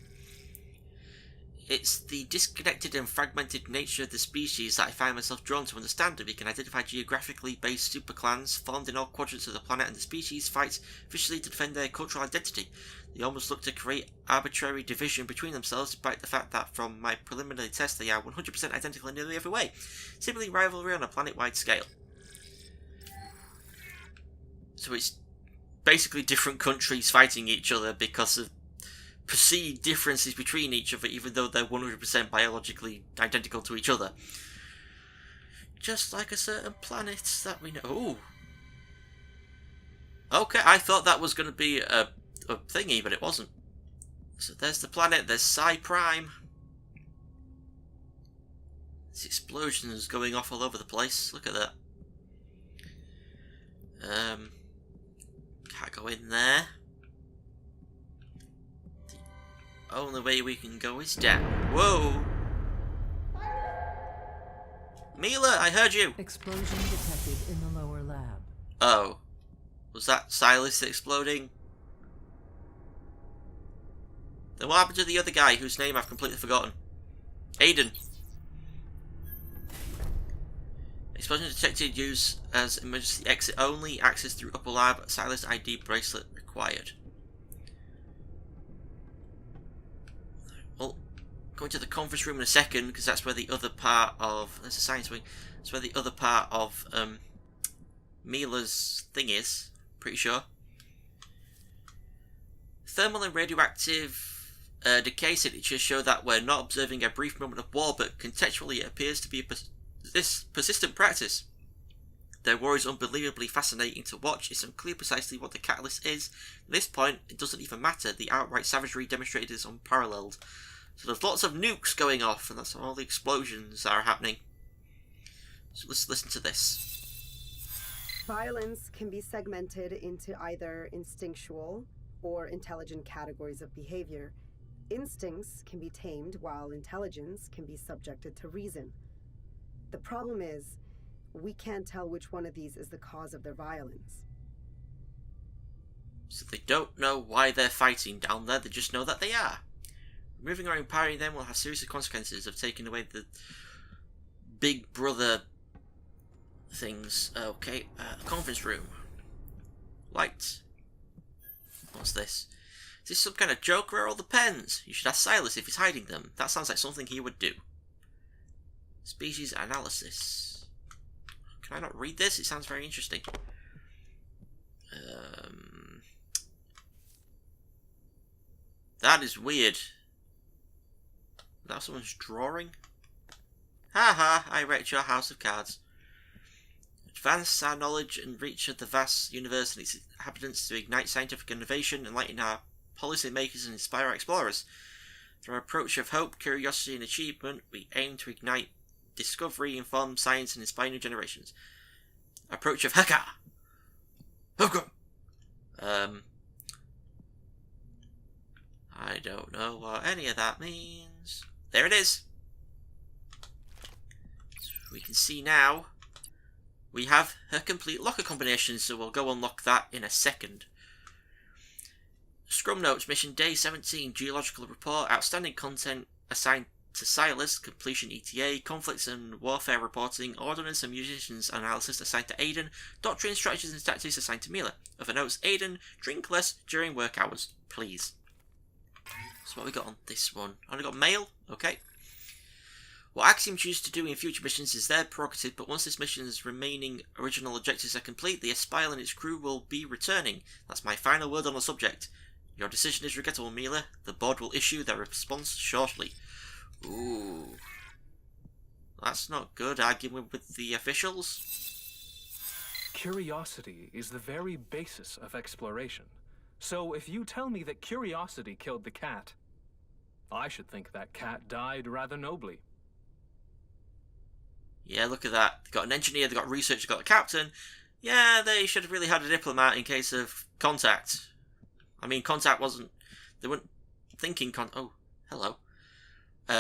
It's the disconnected and fragmented nature of the species that I find myself drawn to understand. We can identify geographically based superclans formed in all quadrants of the planet, and the species fights viciously to defend their cultural identity. They almost look to create arbitrary division between themselves, despite the fact that from my preliminary test they are 100% identical in nearly every way. Simply rivalry on a planet-wide scale. So it's basically different countries fighting each other because of perceived differences between each other, even though they're 100% biologically identical to each other. Just like a certain planet that we know. Ooh. Okay, I thought that was going to be a thingy, but it wasn't. So there's the planet, there's Psi Prime. There's explosions going off all over the place. Look at that. Can't go in there. The only way we can go is down. Whoa! Mila, I heard you! Explosion detected in the lower lab. Oh. Was that Silas exploding? Then what happened to the other guy whose name I've completely forgotten? Aiden. Explosion detected, use as emergency exit only, access through upper lab, Silas ID bracelet required. Well, going to the conference room in a second, because that's where the other part of... There's a science wing. That's where the other part of Mila's thing is. Pretty sure. Thermal and radioactive decay signatures show that we're not observing a brief moment of war, but contextually it appears to be this persistent practice. Their war is unbelievably fascinating to watch. It's unclear precisely what the catalyst is. At this point, it doesn't even matter. The outright savagery demonstrated is unparalleled. So there's lots of nukes going off, and that's all the explosions that are happening. So let's listen to this. Violence can be segmented into either instinctual or intelligent categories of behavior. Instincts can be tamed while intelligence can be subjected to reason. The problem is, we can't tell which one of these is the cause of their violence. So they don't know why they're fighting down there, they just know that they are. Removing or empowering them will have serious consequences of taking away the big brother things. Okay, conference room. Lights. What's this? Is this some kind of joke? Where are all the pens? You should ask Silas if he's hiding them. That sounds like something he would do. Species analysis. Can I not read this? It sounds very interesting. That is weird. Now someone's drawing? Haha, I wrecked your house of cards. Advance our knowledge and reach of the vast universe and its inhabitants to ignite scientific innovation, enlighten our policy makers and inspire our explorers. Through our approach of hope, curiosity and achievement, we aim to ignite discovery, inform science and inspire new generations. Approach of Haka! Haka! I don't know what any of that means. There it is! So we can see now we have her complete locker combination, so we'll go unlock that in a second. Scrum Notes, Mission Day 17, Geological Report, Outstanding Content assigned to Silas, Completion ETA, Conflicts and Warfare Reporting, Ordnance and Munitions Analysis assigned to Aiden, Doctrine, Strategies and Tactics assigned to Mila. Other notes, Aiden, drink less during work hours, please. So what have we got on this one? Only got mail? Okay. What Axiom chooses to do in future missions is their prerogative, but once this mission's remaining original objectives are complete, the Espile and its crew will be returning. That's my final word on the subject. Your decision is regrettable, Mila. The board will issue their response shortly. Ooh. That's not good, arguing with the officials. Curiosity is the very basis of exploration. So if you tell me that curiosity killed the cat, I should think that cat died rather nobly. Yeah, look at that. They've got an engineer, they've got research, they've got a captain. Yeah, they should have really had a diplomat in case of contact. I mean, contact wasn't... They weren't thinking... Oh, hello.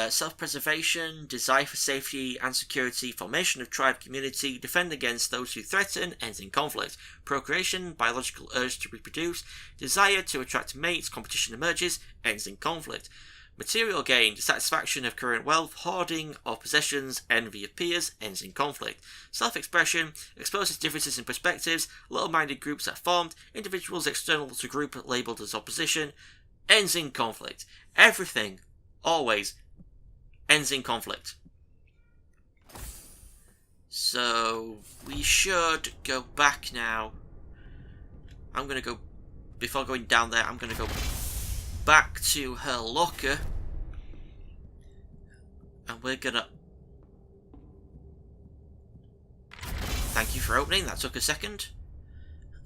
Self-preservation, desire for safety and security, formation of tribe community, defend against those who threaten, ends in conflict, procreation, biological urge to reproduce, desire to attract mates, competition emerges, ends in conflict, material gain, dissatisfaction of current wealth, hoarding of possessions, envy of peers, ends in conflict, self-expression, exposes differences in perspectives, low-minded groups are formed, individuals external to group labelled as opposition, ends in conflict. Everything, always, ends in conflict. So, we should go back now. I'm going to go, before going down there, I'm going to go back to her locker. And we're going to... Thank you for opening, that took a second.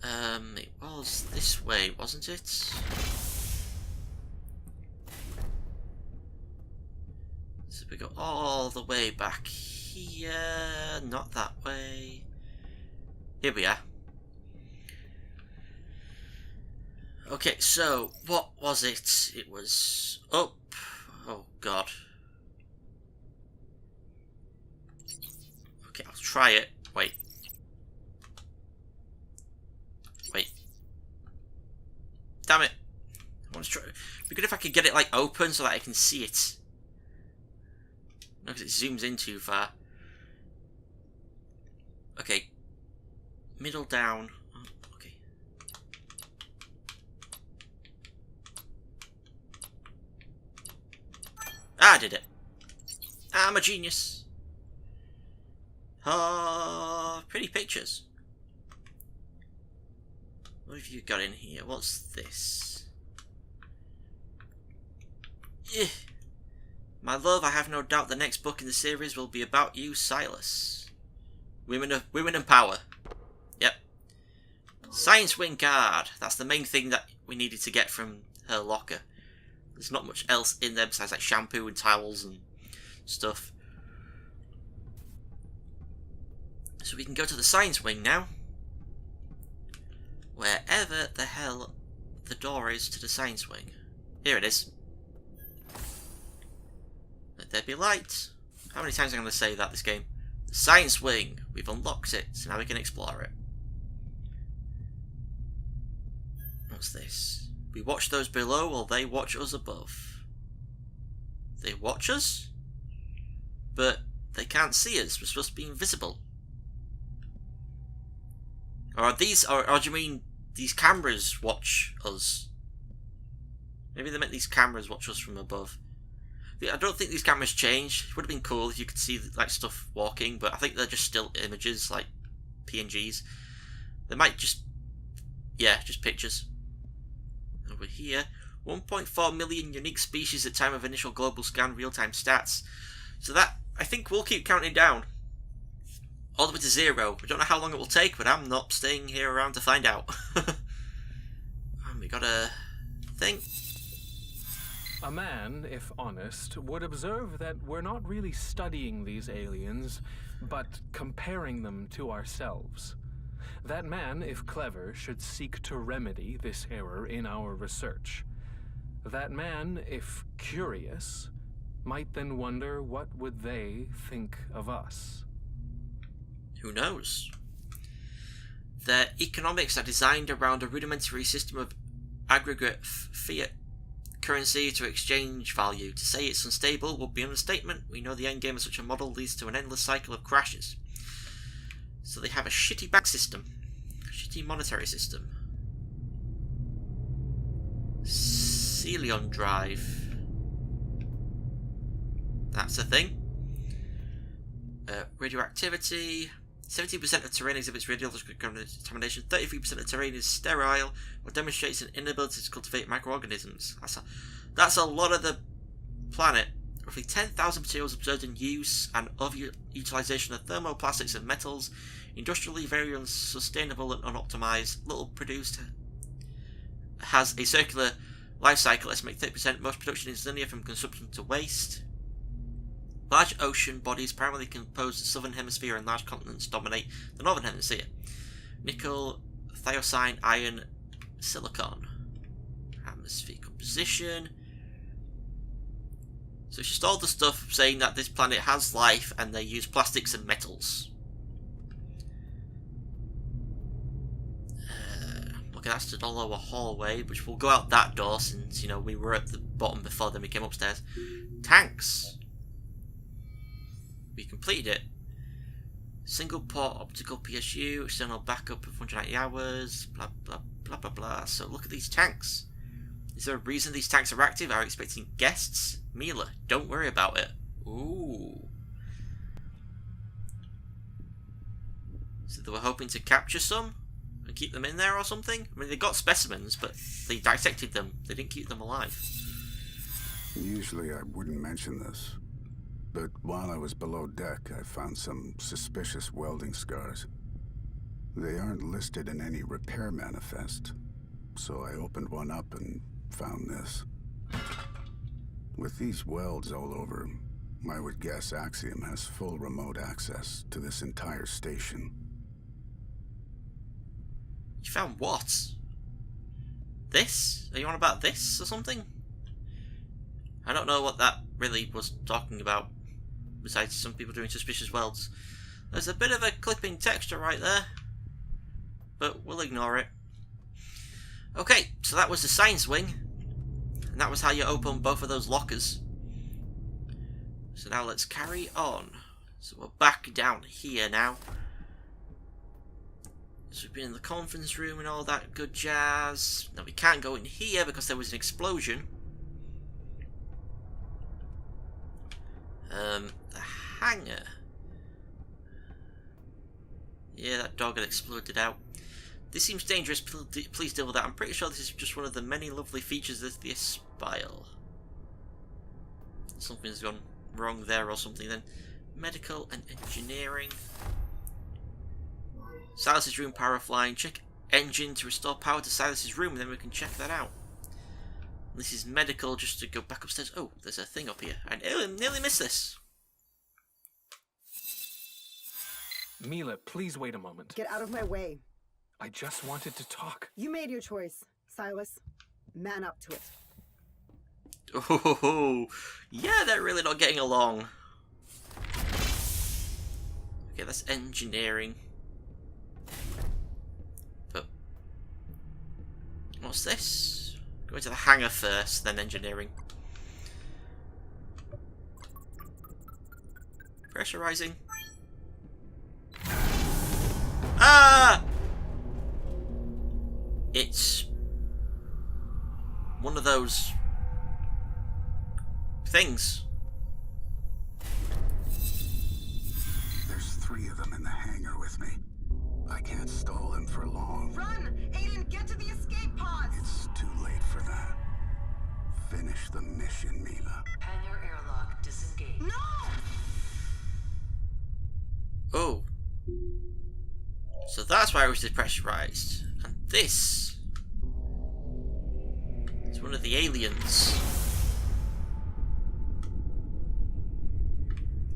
It was this way, wasn't it? So we go all the way back here, not that way. Here we are. Okay, so what was it? It was up. Oh god. Okay, I'll try it. Wait. Wait. Damn it. I want to try. It'd be good if I could get it like open so that I can see it. No, because it zooms in too far. Okay. Middle down. Oh, okay. Ah, I did it. I'm a genius. Oh, pretty pictures. What have you got in here? What's this? Yeah. My love, I have no doubt the next book in the series will be about you, Silas. Women and power. Yep. Science wing card. That's the main thing that we needed to get from her locker. There's not much else in there besides like shampoo and towels and stuff. So we can go to the science wing now. Wherever the hell the door is to the science wing. Here it is. Let there be light. How many times am I going to say that this game? The science wing. We've unlocked it, so now we can explore it. What's this? We watch those below while they watch us above. They watch us? But they can't see us. We're supposed to be invisible. Or are these, or do you mean these cameras watch us? Maybe they meant these cameras watch us from above. I don't think these cameras change. It would have been cool if you could see like stuff walking, but I think they're just still images, like PNGs. They might just, yeah, just pictures. Over here, 1.4 million unique species at time of initial global scan, real-time stats. So that, I think we'll keep counting down. All the way to 0. I don't know how long it will take, but I'm not staying here around to find out. And we got a thing. A man, if honest, would observe that we're not really studying these aliens, but comparing them to ourselves. That man, if clever, should seek to remedy this error in our research. That man, if curious, might then wonder what would they think of us. Who knows? Their economics are designed around a rudimentary system of aggregate fiat currency to exchange value. To say it's unstable would be an understatement. We know the endgame of such a model leads to an endless cycle of crashes. So they have a shitty bank system. A shitty monetary system. Celion drive. That's a thing. Radioactivity. 70% of terrain exhibits radiological contamination. 33% of terrain is sterile, or demonstrates an inability to cultivate microorganisms. That's a lot of the planet. Roughly 10,000 materials observed in use and overutilization of thermoplastics and metals. Industrially very unsustainable and unoptimized. Little produced. Has a circular life cycle. Estimate 30%. Most production is linear from consumption to waste. Large ocean bodies primarily compose the southern hemisphere, and large continents dominate the northern hemisphere. Nickel, thiocine, iron, silicon. Atmosphere composition. So it's just all the stuff saying that this planet has life and they use plastics and metals. Okay, that's the lower hallway, which will go out that door since, you know, we were at the bottom before, then we came upstairs. Tanks. We completed it. Single port optical PSU, external backup of 190 hours, blah blah blah blah blah. So look at these tanks. Is there a reason these tanks are active? Are we expecting guests? Mila, don't worry about it. Ooh. So they were hoping to capture some and keep them in there or something? I mean, they got specimens, but they dissected them. They didn't keep them alive. Usually I wouldn't mention this, but while I was below deck, I found some suspicious welding scars. They aren't listed in any repair manifest, so I opened one up and found this. With these welds all over, I would guess Axiom has full remote access to this entire station. You found what? This? Are you on about this or something? I don't know what that really was talking about, besides some people doing suspicious welds. There's a bit of a clipping texture right there, but we'll ignore it. Okay, so that was the science wing, and that was how you open both of those lockers. So now let's carry on. So we're back down here now. So we've been in the conference room and all that good jazz. Now we can't go in here because there was an explosion. The hangar. Yeah, that dog had exploded out. This seems dangerous, please deal with that. I'm pretty sure this is just one of the many lovely features of the Aspile. Something's gone wrong there or something then. Medical and engineering. Silas's room power offline. Check engine to restore power to Silas's room, and then we can check that out. This is medical, just to go back upstairs. Oh, there's a thing up here. I nearly missed this. Mila, please wait a moment. Get out of my way. I just wanted to talk. You made your choice, Silas. Man up to it. Oh, yeah, they're really not getting along. Okay, that's engineering. But what's this? Go to the hangar first, then engineering. Pressurizing. Ah! It's one of those things. There's 3 of them in the hangar with me. I can't stall them for long. Run! Aiden, get to the escape pods! It's too late for that. Finish the mission, Mila. Hangar airlock disengaged. No! Oh. So that's why it was depressurized. And this is one of the aliens.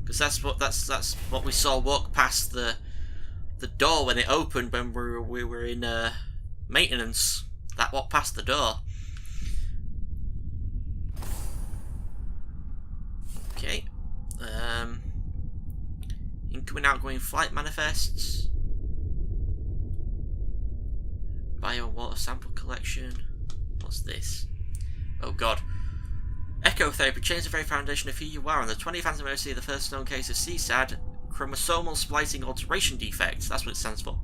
Because that's what we saw walk past the door when it opened when we were in maintenance. That walked past the door. Okay. Incoming outgoing flight manifests. Bio water sample collection. What's this? Oh god. Echo therapy changes the very foundation of who you are. On the 20th anniversary of the first known case of CSAD, chromosomal splicing alteration defect. That's what it stands for.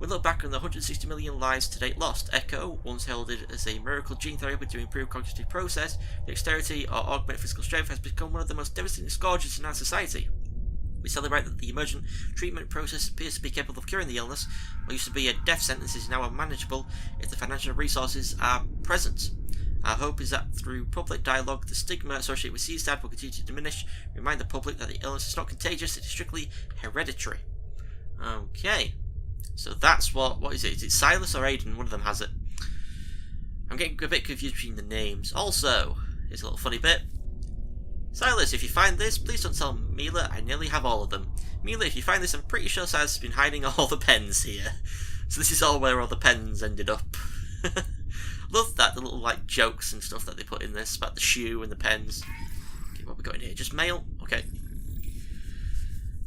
We look back on the 160 million lives to date lost. Echo, once heralded as a miracle gene therapy to improve cognitive process, dexterity, or augment physical strength, has become one of the most devastating scourges in our society. We celebrate that the emergent treatment process appears to be capable of curing the illness. What used to be a death sentence is now unmanageable if the financial resources are present. Our hope is that through public dialogue, the stigma associated with CSAD will continue to diminish. Remind the public that the illness is not contagious, it is strictly hereditary. Okay. So that's what is it? Is it Silas or Aiden? One of them has it. I'm getting a bit confused between the names. Also, here's a little funny bit. Silas, if you find this, please don't tell Mila. I nearly have all of them. Mila, if you find this, I'm pretty sure Silas has been hiding all the pens here. So this is all where all the pens ended up. Love that, the little like jokes and stuff that they put in this about the shoe and the pens. Okay, what we got in here? Just mail? Okay.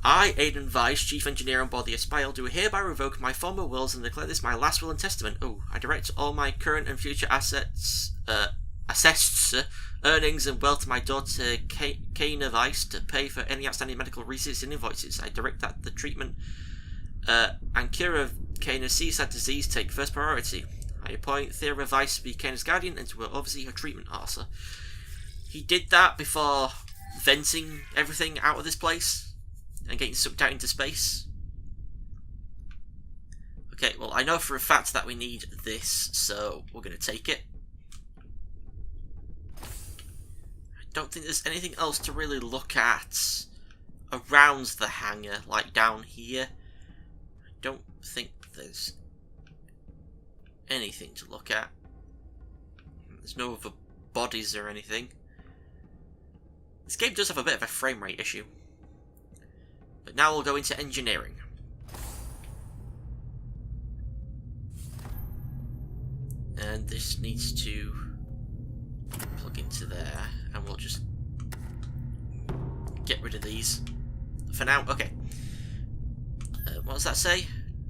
I, Aiden Vice, Chief Engineer on board the Aspire, do hereby revoke my former wills and declare this my last will and testament. Oh, I direct all my current and future assets, earnings and wealth to my daughter Kana Vice to pay for any outstanding medical receipts and invoices. I direct that the treatment and cure of Kana's CSAD disease take first priority. I appoint Thera Vice to be Kana's guardian and to oversee her treatment also. He did that before venting everything out of this place and getting sucked out into space. Okay, well I know for a fact that we need this, so we're going to take it. I don't think there's anything else to really look at around the hangar, like down here. I don't think there's anything to look at. There's no other bodies or anything. This game does have a bit of a frame rate issue. But now we'll go into engineering. And this needs to plug into there, and we'll just get rid of these for now. Okay. What does that say?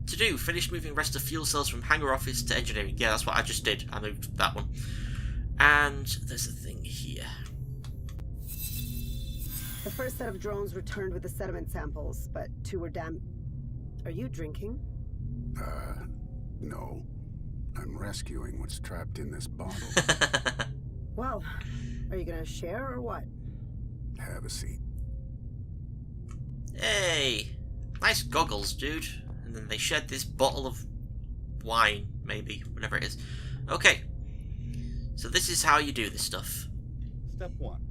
To do, finish moving rest of fuel cells from hangar office to engineering. Yeah, that's what I just did. I moved that one. And there's a thing here. The first set of drones returned with the sediment samples, but 2 were damp. Are you drinking? No. I'm rescuing what's trapped in this bottle. Well, are you gonna share or what? Have a seat. Hey! Nice goggles, dude. And then they shed this bottle of wine, maybe, whatever it is. Okay. So this is how you do this stuff. Step 1.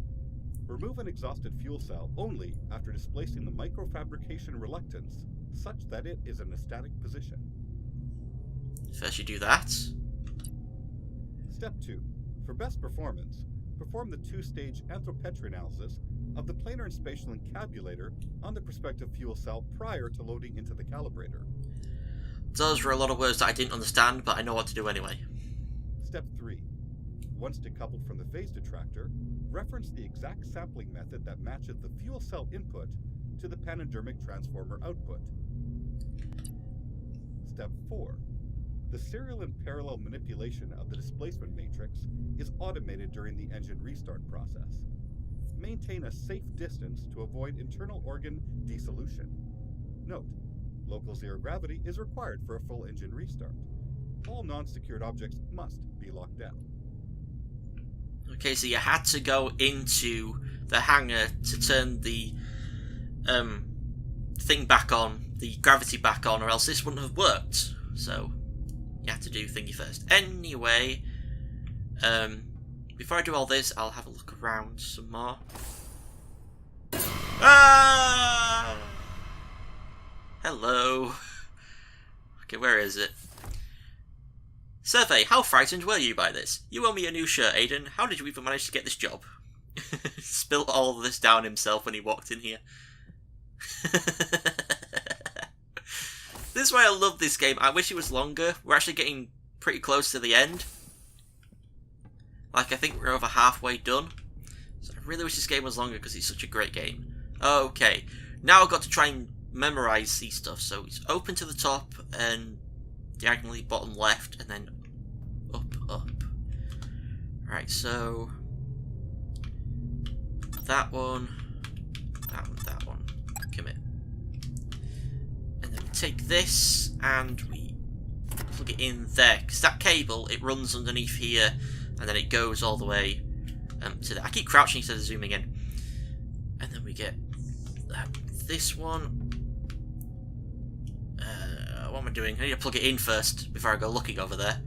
Remove an exhausted fuel cell only after displacing the microfabrication reluctance, such that it is in a static position. First you do that. Step 2. For best performance, perform the 2-stage anthrometry analysis of the planar and spatial encabulator on the prospective fuel cell prior to loading into the calibrator. Those were a lot of words that I didn't understand, but I know what to do anyway. Step 3. once decoupled from the phase detractor, reference the exact sampling method that matches the fuel cell input to the panendermic transformer output. Step 4. The serial and parallel manipulation of the displacement matrix is automated during the engine restart process. Maintain a safe distance to avoid internal organ dissolution. Note, local zero gravity is required for a full engine restart. All non-secured objects must be locked down. Okay, so you had to go into the hangar to turn the thing back on, the gravity back on, or else this wouldn't have worked. So you had to do thingy first. Anyway, before I do all this, I'll have a look around some more. Ah! Hello. Okay, where is it? Survey, how frightened were you by this? You owe me a new shirt, Aiden. How did you even manage to get this job? Spilt all of this down himself when he walked in here. This is why I love this game. I wish it was longer. We're actually getting pretty close to the end. Like, I think we're over halfway done. So I really wish this game was longer because it's such a great game. Okay, now I've got to try and memorize these stuff. So it's open to the top and diagonally bottom left, and then up. Right, so that one, commit. And then we take this and we plug it in there, because that cable, it runs underneath here, and then it goes all the way to there. I keep crouching instead of zooming in. And then we get this one. What am I doing? I need to plug it in first before I go looking over there.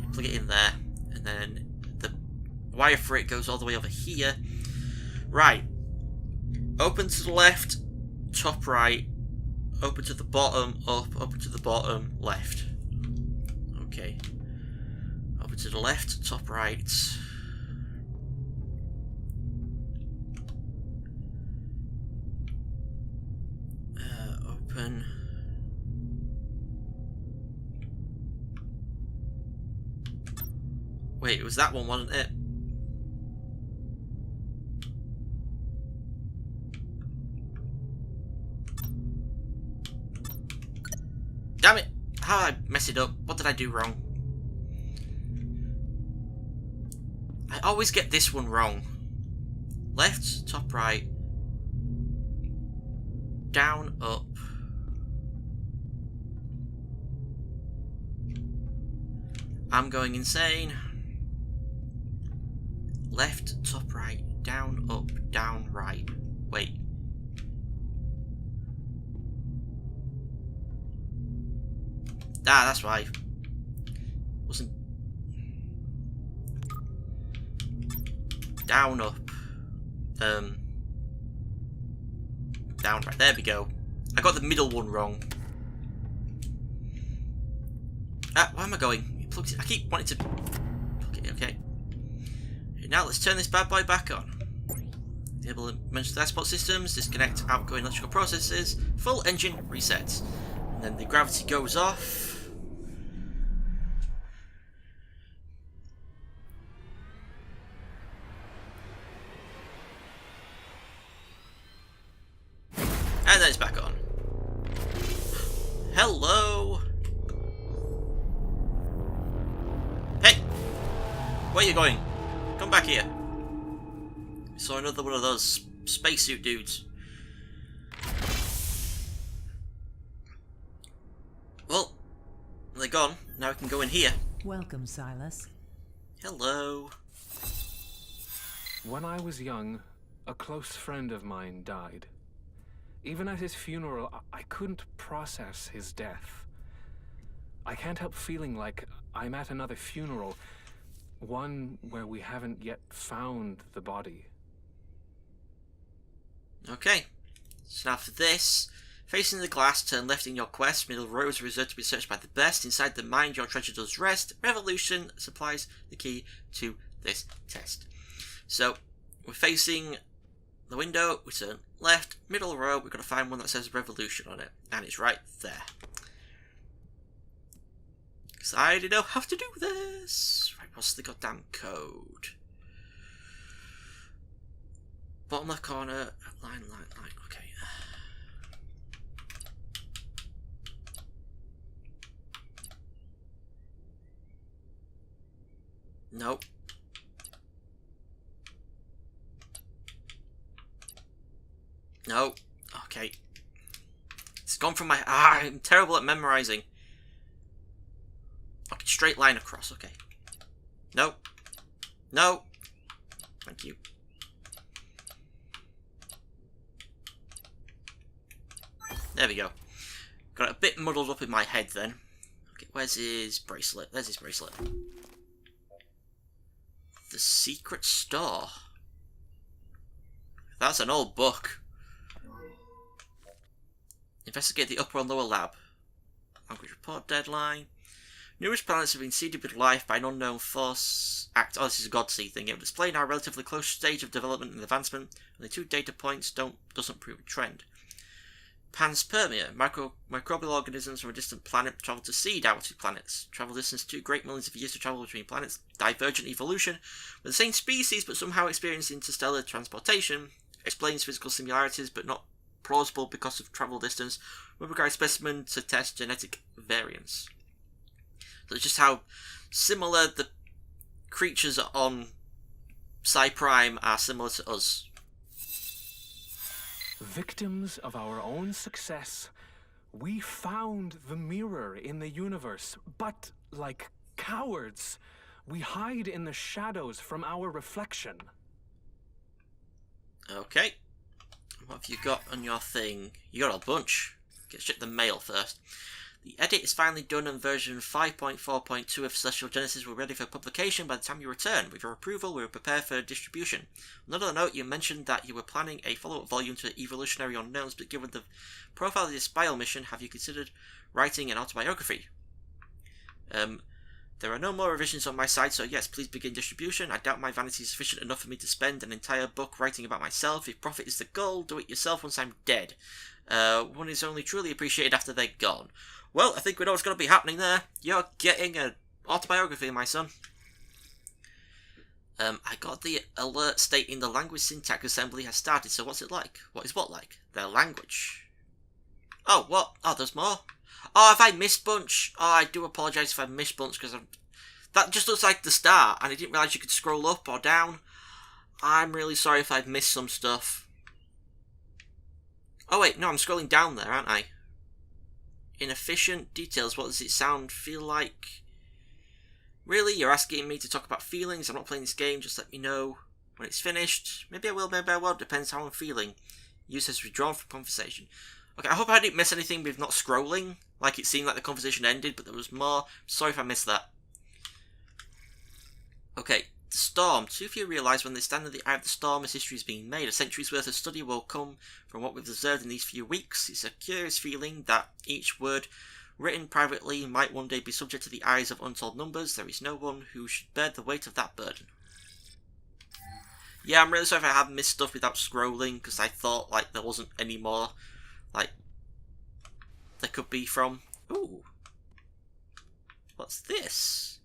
You plug it in there, and then the wire for it goes all the way over here. Right. Open to the left, top right. Open to the bottom, up. Open to the bottom, left. Okay. Open to the left, top right. Open. Wait, it was that one, wasn't it? Damn it! How did I mess it up? What did I do wrong? I always get this one wrong. Left, top right. Down, up. I'm going insane. Left, top right, down, up, down, right. Wait. Ah, that's why. Wasn't. Down, up. Down, right. There we go. I got the middle one wrong. Ah, where am I going? It plugs it. I keep wanting to plug it. Okay. Now let's turn this bad boy back on. Enable emergency transport systems, disconnect outgoing electrical processes, full engine reset. And then the gravity goes off. And then it's back on. Hello! Hey! Where are you going? Come back here. Saw another one of those spacesuit dudes. Well, they're gone. Now we can go in here. Welcome, Silas. Hello. When I was young, a close friend of mine died. Even at his funeral, I couldn't process his death. I can't help feeling like I'm at another funeral, one where we haven't yet found the body. Okay, so now for this, facing the glass, turn left in your quest, middle row is reserved to be searched by the best, inside the mind your treasure does rest, revolution supplies the key to this test. So, we're facing the window, we turn left, middle row, we've got to find one that says revolution on it, and it's right there. Because I didn't know how to do this. Right, What's the goddamn code? Bottom left corner, line, okay. Nope. No. Okay. It's gone from my... I'm terrible at memorizing. Okay, straight line across, okay. No. No. Thank you. There we go. Got it a bit muddled up in my head then. Okay, where's his bracelet? There's his bracelet. The Secret Store. That's an old book. Investigate the upper and lower lab. Language report deadline. Numerous planets have been seeded with life by an unknown force act. Oh, this is a Godsea thing. It will display now a relatively close stage of development and advancement. Only 2 data points doesn't prove a trend. Panspermia. Microbial organisms from a distant planet travel to seed altitude planets. Travel distance 2 great millions of years to travel between planets. Divergent evolution. With the same species but somehow experience interstellar transportation. Explains physical similarities but not plausible because of travel distance. With regard to specimen to test genetic variance. So it's just how similar the creatures on Psi Prime are similar to us. Victims of our own success, we found the mirror in the universe, but like cowards, we hide in the shadows from our reflection. Okay. What have you got on your thing? You got a bunch. Let's check the mail first. The edit is finally done and version 5.4.2 of Celestial Genesis will be ready for publication by the time you return. With your approval, we will prepare for distribution. On another note, you mentioned that you were planning a follow-up volume to Evolutionary Unknowns, but given the profile of the Spile mission, have you considered writing an autobiography? There are no more revisions on my side, so yes, please begin distribution. I doubt my vanity is sufficient enough for me to spend an entire book writing about myself. If profit is the goal, do it yourself once I'm dead. One is only truly appreciated after they're gone. Well, I think we know what's going to be happening there. You're getting an autobiography, my son. I got the alert stating the language syntax assembly has started, so what's it like? What is what like? Their language. Oh, what? Oh, there's more? Oh, have I missed bunch? Oh, I do apologise if I missed bunch, because that just looks like the start, and I didn't realise you could scroll up or down. I'm really sorry if I've missed some stuff. Oh wait, no, I'm scrolling down there, aren't I? Inefficient details, what does it feel like? Really? You're asking me to talk about feelings? I'm not playing this game, just let me know when it's finished. Maybe I will, maybe I won't, depends how I'm feeling. User has withdrawn from conversation. Okay, I hope I didn't miss anything with not scrolling. Like it seemed like the conversation ended, but there was more. Sorry if I missed that. Okay, the storm. Two of you realise when they stand in the eye of the storm as history is being made. A century's worth of study will come from what we've observed in these few weeks. It's a curious feeling that each word written privately might one day be subject to the eyes of untold numbers. There is no one who should bear the weight of that burden. Yeah, I'm really sorry if I have missed stuff without scrolling, because I thought like there wasn't any more like there could be from. Ooh, what's this?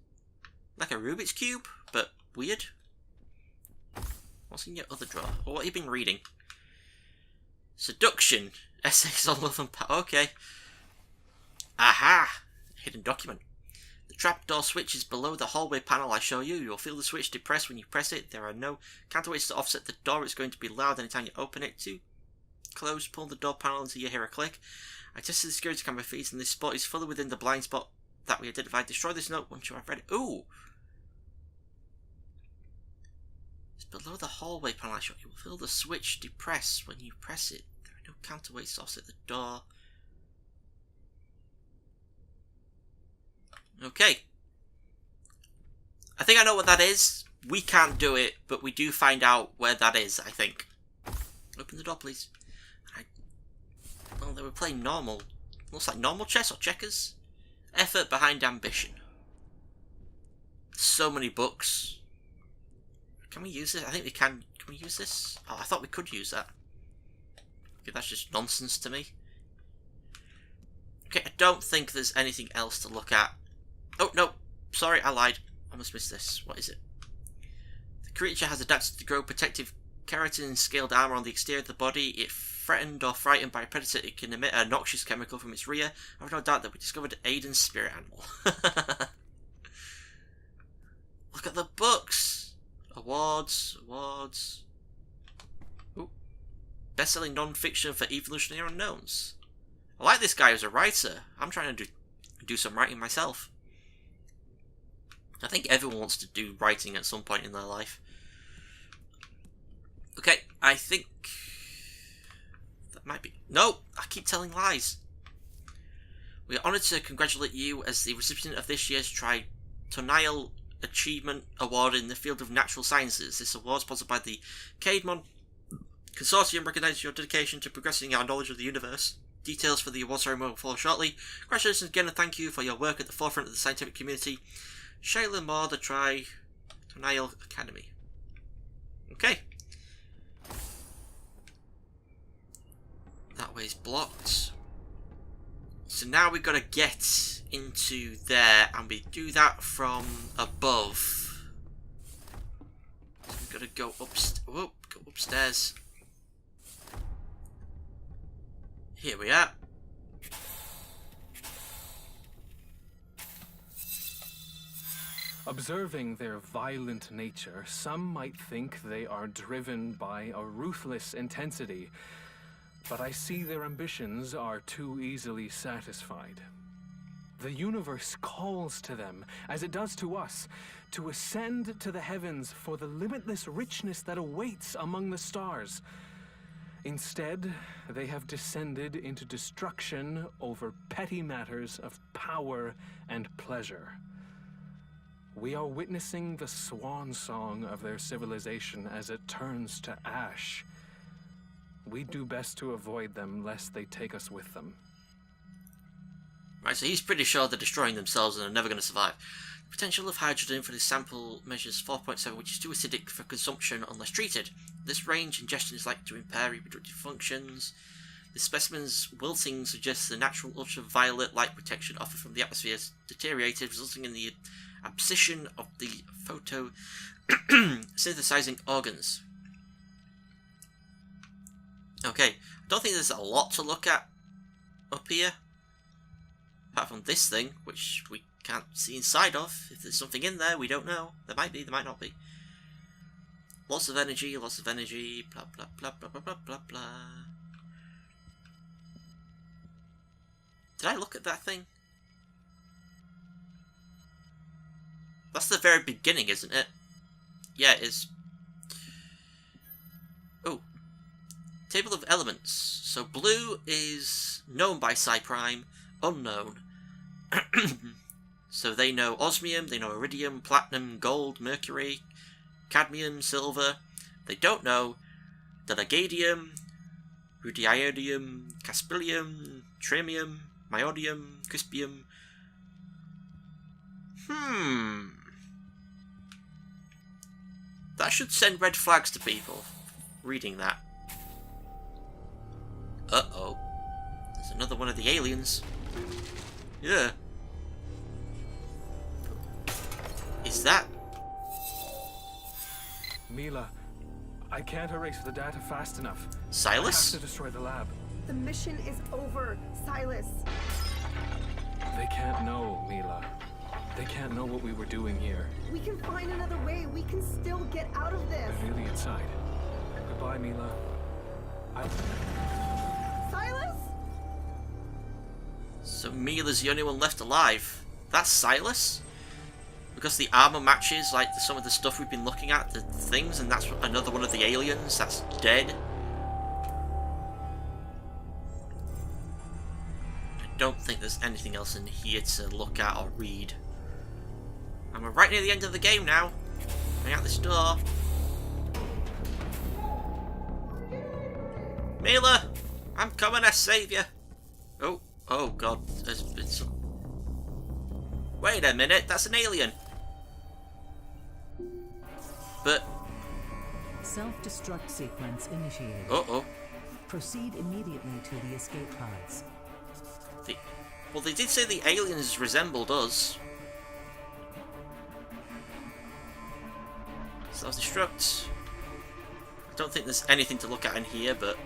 Like a Rubik's Cube, but weird. What's in your other drawer? Or what have you been reading? Seduction. Essays on love and power. Okay. Aha! Hidden document. The trapdoor switch is below the hallway panel I show you. You'll feel the switch depressed when you press it. There are no counterweights to offset the door. It's going to be loud anytime you open it. Too close, pull the door panel until you hear a click. I tested the security camera feeds and this spot is fully within the blind spot that we identified. Destroy this note once you have read it. Ooh! It's below the hallway panel I show you. You'll feel the switch depressed when you press it. There are no counterweights to offset the door. Okay. I think I know what that is. We can't do it, but we do find out where that is, I think. Open the door, please. Well, they were playing normal. Looks like normal chess or checkers. Effort behind ambition. So many books. Can we use this? I think we can. Can we use this? Oh, I thought we could use that. Okay, that's just nonsense to me. Okay, I don't think there's anything else to look at. Oh, no. Sorry, I lied. almost missed this. What is it? The creature has adapted to grow protective keratin and scaled armor on the exterior of the body. If threatened or frightened by a predator, it can emit a noxious chemical from its rear. I have no doubt that we discovered Aiden's spirit animal. Look at the books! Awards. Ooh. Best-selling non-fiction for evolutionary unknowns. I like this guy as a writer. I'm trying to do some writing myself. I think everyone wants to do writing at some point in their life. Okay, I think that might be... No! I keep telling lies. We are honoured to congratulate you as the recipient of this year's Tritonal Achievement Award in the field of natural sciences. This award, sponsored by the Caedmon Consortium, recognises your dedication to progressing our knowledge of the universe. Details for the award ceremony will follow shortly. Congratulations again and thank you for your work at the forefront of the scientific community. Shayla Moore, the Tritonal Academy. Okay. That way's blocked. So now we've got to get into there, and we do that from above. So we've got to go upstairs. Here we are. Observing their violent nature, some might think they are driven by a ruthless intensity, but I see their ambitions are too easily satisfied. The universe calls to them, as it does to us, to ascend to the heavens for the limitless richness that awaits among the stars. Instead, they have descended into destruction over petty matters of power and pleasure. We are witnessing the swan song of their civilization as it turns to ash. We do best to avoid them, lest they take us with them. Right, so he's pretty sure they're destroying themselves and are never going to survive. The potential of hydrogen for this sample measures 4.7, which is too acidic for consumption unless treated. This range ingestion is likely to impair reproductive functions. The specimen's wilting suggests the natural ultraviolet light protection offered from the atmosphere has deteriorated, resulting in the abscission of the photosynthesizing organs. Okay, I don't think there's a lot to look at up here. Apart from this thing, which we can't see inside of. If there's something in there, we don't know. There might be, there might not be. Lots of energy, blah, blah, blah, blah, blah, blah, blah, blah. Did I look at that thing? That's the very beginning, isn't it? Yeah, it is. Oh. Table of elements. So blue is known by Psi Prime, unknown. So they know osmium, they know iridium, platinum, gold, mercury, cadmium, silver. They don't know delagadium, rudiiodium, caspilium, tritium, myodium, crispium. That should send red flags to people reading that. Uh-oh. There's another one of the aliens. Yeah. Is that... Mila, I can't erase the data fast enough. Silas? I have to destroy the lab. The mission is over, Silas. They can't know, Mila. They can't know what we were doing here. We can find another way. We can still get out of this. They're nearly inside. Goodbye, Mila. Silas? So Mila's the only one left alive. That's Silas? Because the armor matches like some of the stuff we've been looking at, the things, and that's another one of the aliens that's dead. I don't think there's anything else in here to look at or read. And we're right near the end of the game now. Going out this door. Mila! I'm coming to save you! Oh god, there's been some... Wait a minute, that's an alien! But... Self-destruct sequence initiated. Uh-oh. Proceed immediately to the escape pods. Well, they did say the aliens resembled us. Self-destruct. I don't think there's anything to look at in here, but...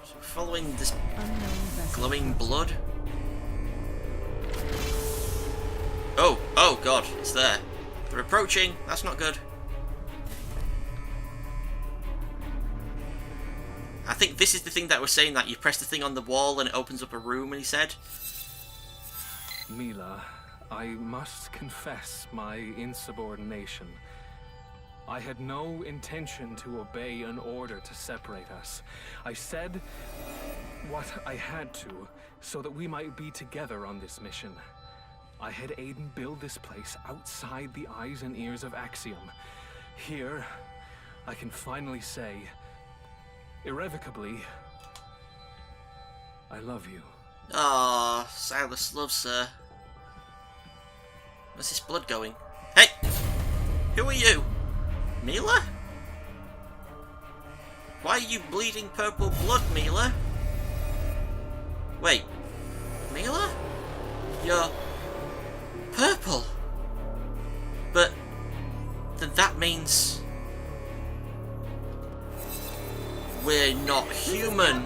So following this glowing blood. Oh god, it's there. They're approaching, that's not good. I think this is the thing that we're saying, that you press the thing on the wall and it opens up a room, and he said. Mila, I must confess my insubordination. I had no intention to obey an order to separate us. I said what I had to so that we might be together on this mission. I had Aiden build this place outside the eyes and ears of Axiom. Here, I can finally say, irrevocably, I love you. Ah, Silas loves her. Where's this blood going? Hey! Who are you? Mila? Why are you bleeding purple blood, Mila? Wait. Mila? You're... purple? But... then that means... we're not human.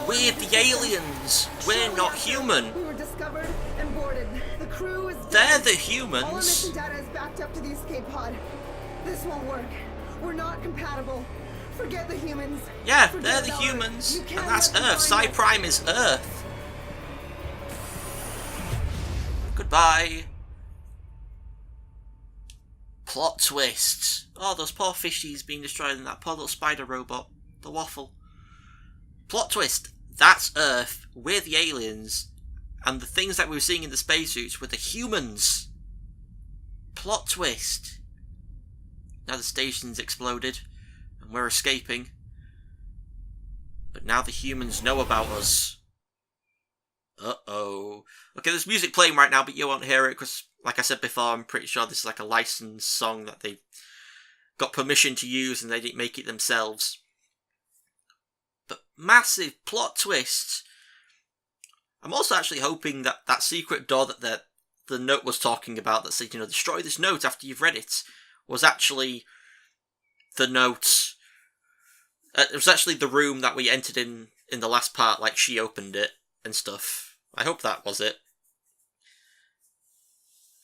We're the aliens. We're not human. We were discovered and boarded. The crew is They're dead. the All our humans. mission data is backed up to the escape pod. This won't work. We're not compatible. Forget the humans. Yeah, Forget they're the about humans. You And can't that's let them Earth. find Psi us. Prime is Earth. Goodbye. Plot twist. Oh, those poor fishies being destroyed in that poor little spider robot. The waffle. Plot twist. That's Earth. We're the aliens. And the things that we were seeing in the spacesuits were the humans. Plot twist. Now the station's exploded. And we're escaping. But now the humans know about us. Uh-oh. Okay, there's music playing right now, but you won't hear it because, like I said before, I'm pretty sure this is like a licensed song that they got permission to use and they didn't make it themselves. But massive plot twist. I'm also actually hoping that that secret door that the note was talking about that said, destroy this note after you've read it, was actually the note. It was actually the room that we entered in the last part, like she opened it and stuff. I hope that was it.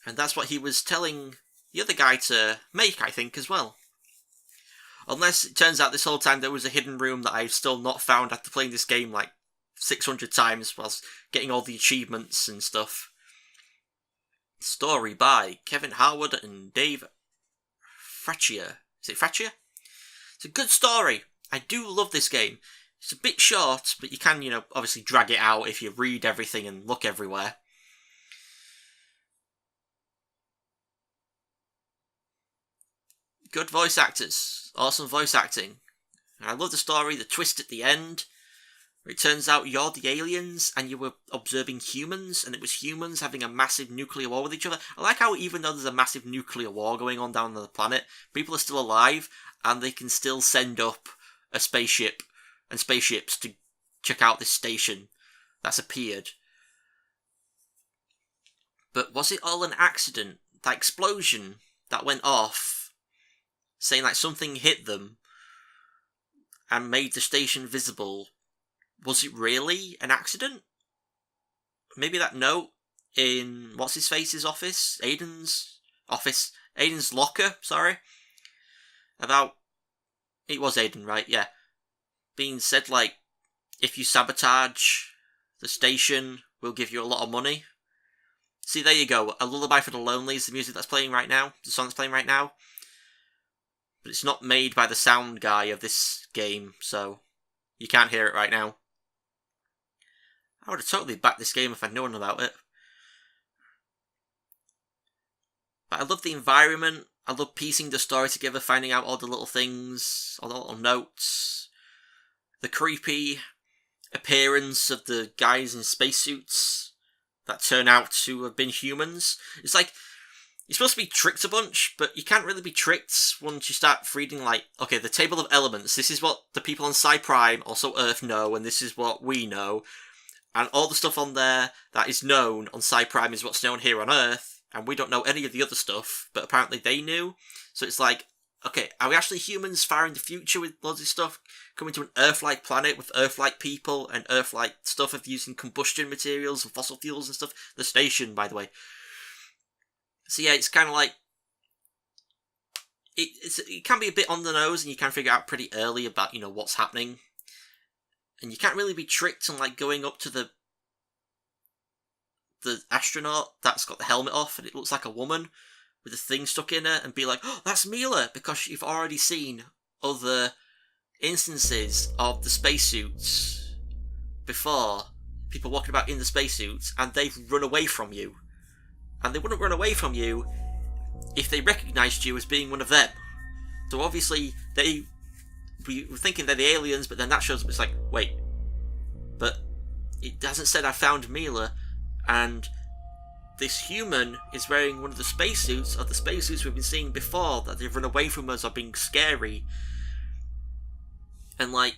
And that's what he was telling the other guy to make, I think, as well. Unless it turns out this whole time there was a hidden room that I've still not found after playing this game like 600 times whilst getting all the achievements and stuff. Story by Kevin Harwood and Dave Fraccia. Is it Fraccia? It's a good story. I do love this game. It's a bit short, but you can, obviously drag it out if you read everything and look everywhere. Good voice actors. Awesome voice acting. And I love the story, the twist at the end. Where it turns out you're the aliens and you were observing humans, and it was humans having a massive nuclear war with each other. I like how even though there's a massive nuclear war going on down on the planet, people are still alive and they can still send up a spaceship and spaceships to check out this station that's appeared. But was it all an accident? That explosion that went off, saying like something hit them and made the station visible, was it really an accident? Maybe that note in what's-his-face's office? Aiden's office? Aiden's locker, sorry. About... It was Aiden, right? Yeah. Being said, like, if you sabotage the station, we'll give you a lot of money. See, there you go. A Lullaby for the Lonely is the music that's playing right now. The song that's playing right now. But it's not made by the sound guy of this game, so you can't hear it right now. I would have totally backed this game if I'd known about it. But I love the environment. I love piecing the story together, finding out all the little things, all the little notes. The creepy appearance of the guys in spacesuits that turn out to have been humans. It's like, you're supposed to be tricked a bunch, but you can't really be tricked once you start reading, like, okay, the table of elements, this is what the people on Psi Prime, also Earth, know, and this is what we know. And all the stuff on there that is known on Psi Prime is what's known here on Earth, and we don't know any of the other stuff, but apparently they knew. So it's like, okay, are we actually humans far in the future with loads of stuff? Coming to an Earth-like planet with Earth-like people and Earth-like stuff of using combustion materials and fossil fuels and stuff? The station, by the way. So yeah, it's kind of like... It can be a bit on the nose, and you can figure out pretty early about, you know, what's happening. And you can't really be tricked on, like, going up to the astronaut that's got the helmet off, and it looks like a woman with a thing stuck in her, and be like, oh, that's Mila, because you've already seen other instances of the spacesuits before, people walking about in the spacesuits, and they've run away from you. And they wouldn't run away from you if they recognised you as being one of them. So obviously, we were thinking they're the aliens, but then that shows up, it's like, wait, but it hasn't said I found Mila, and this human is wearing one of the spacesuits, or the spacesuits we've been seeing before, that they've run away from us or being scary. And like,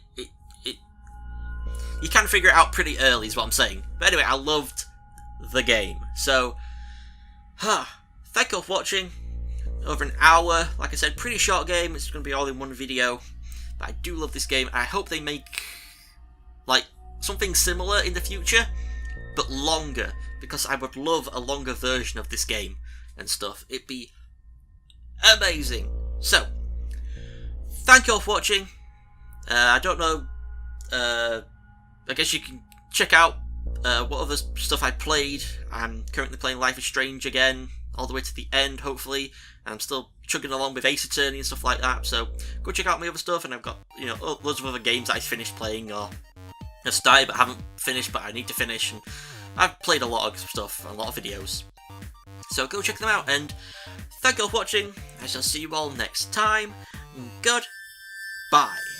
you can figure it out pretty early is what I'm saying. But anyway, I loved the game. So, thank you all for watching. Over an hour, like I said, pretty short game. It's going to be all in one video. But I do love this game. I hope they make, like, something similar in the future, but longer. Because I would love a longer version of this game and stuff. It'd be amazing. So, thank you all for watching. I don't know, I guess you can check out what other stuff I played. I'm currently playing Life is Strange again, all the way to the end, hopefully. And I'm still chugging along with Ace Attorney and stuff like that, so go check out my other stuff. And I've got, you know, loads of other games that I finished playing, or I started but haven't finished, but I need to finish. And I've played a lot of stuff, a lot of videos. So go check them out, and thank you all for watching. I shall see you all next time. Goodbye.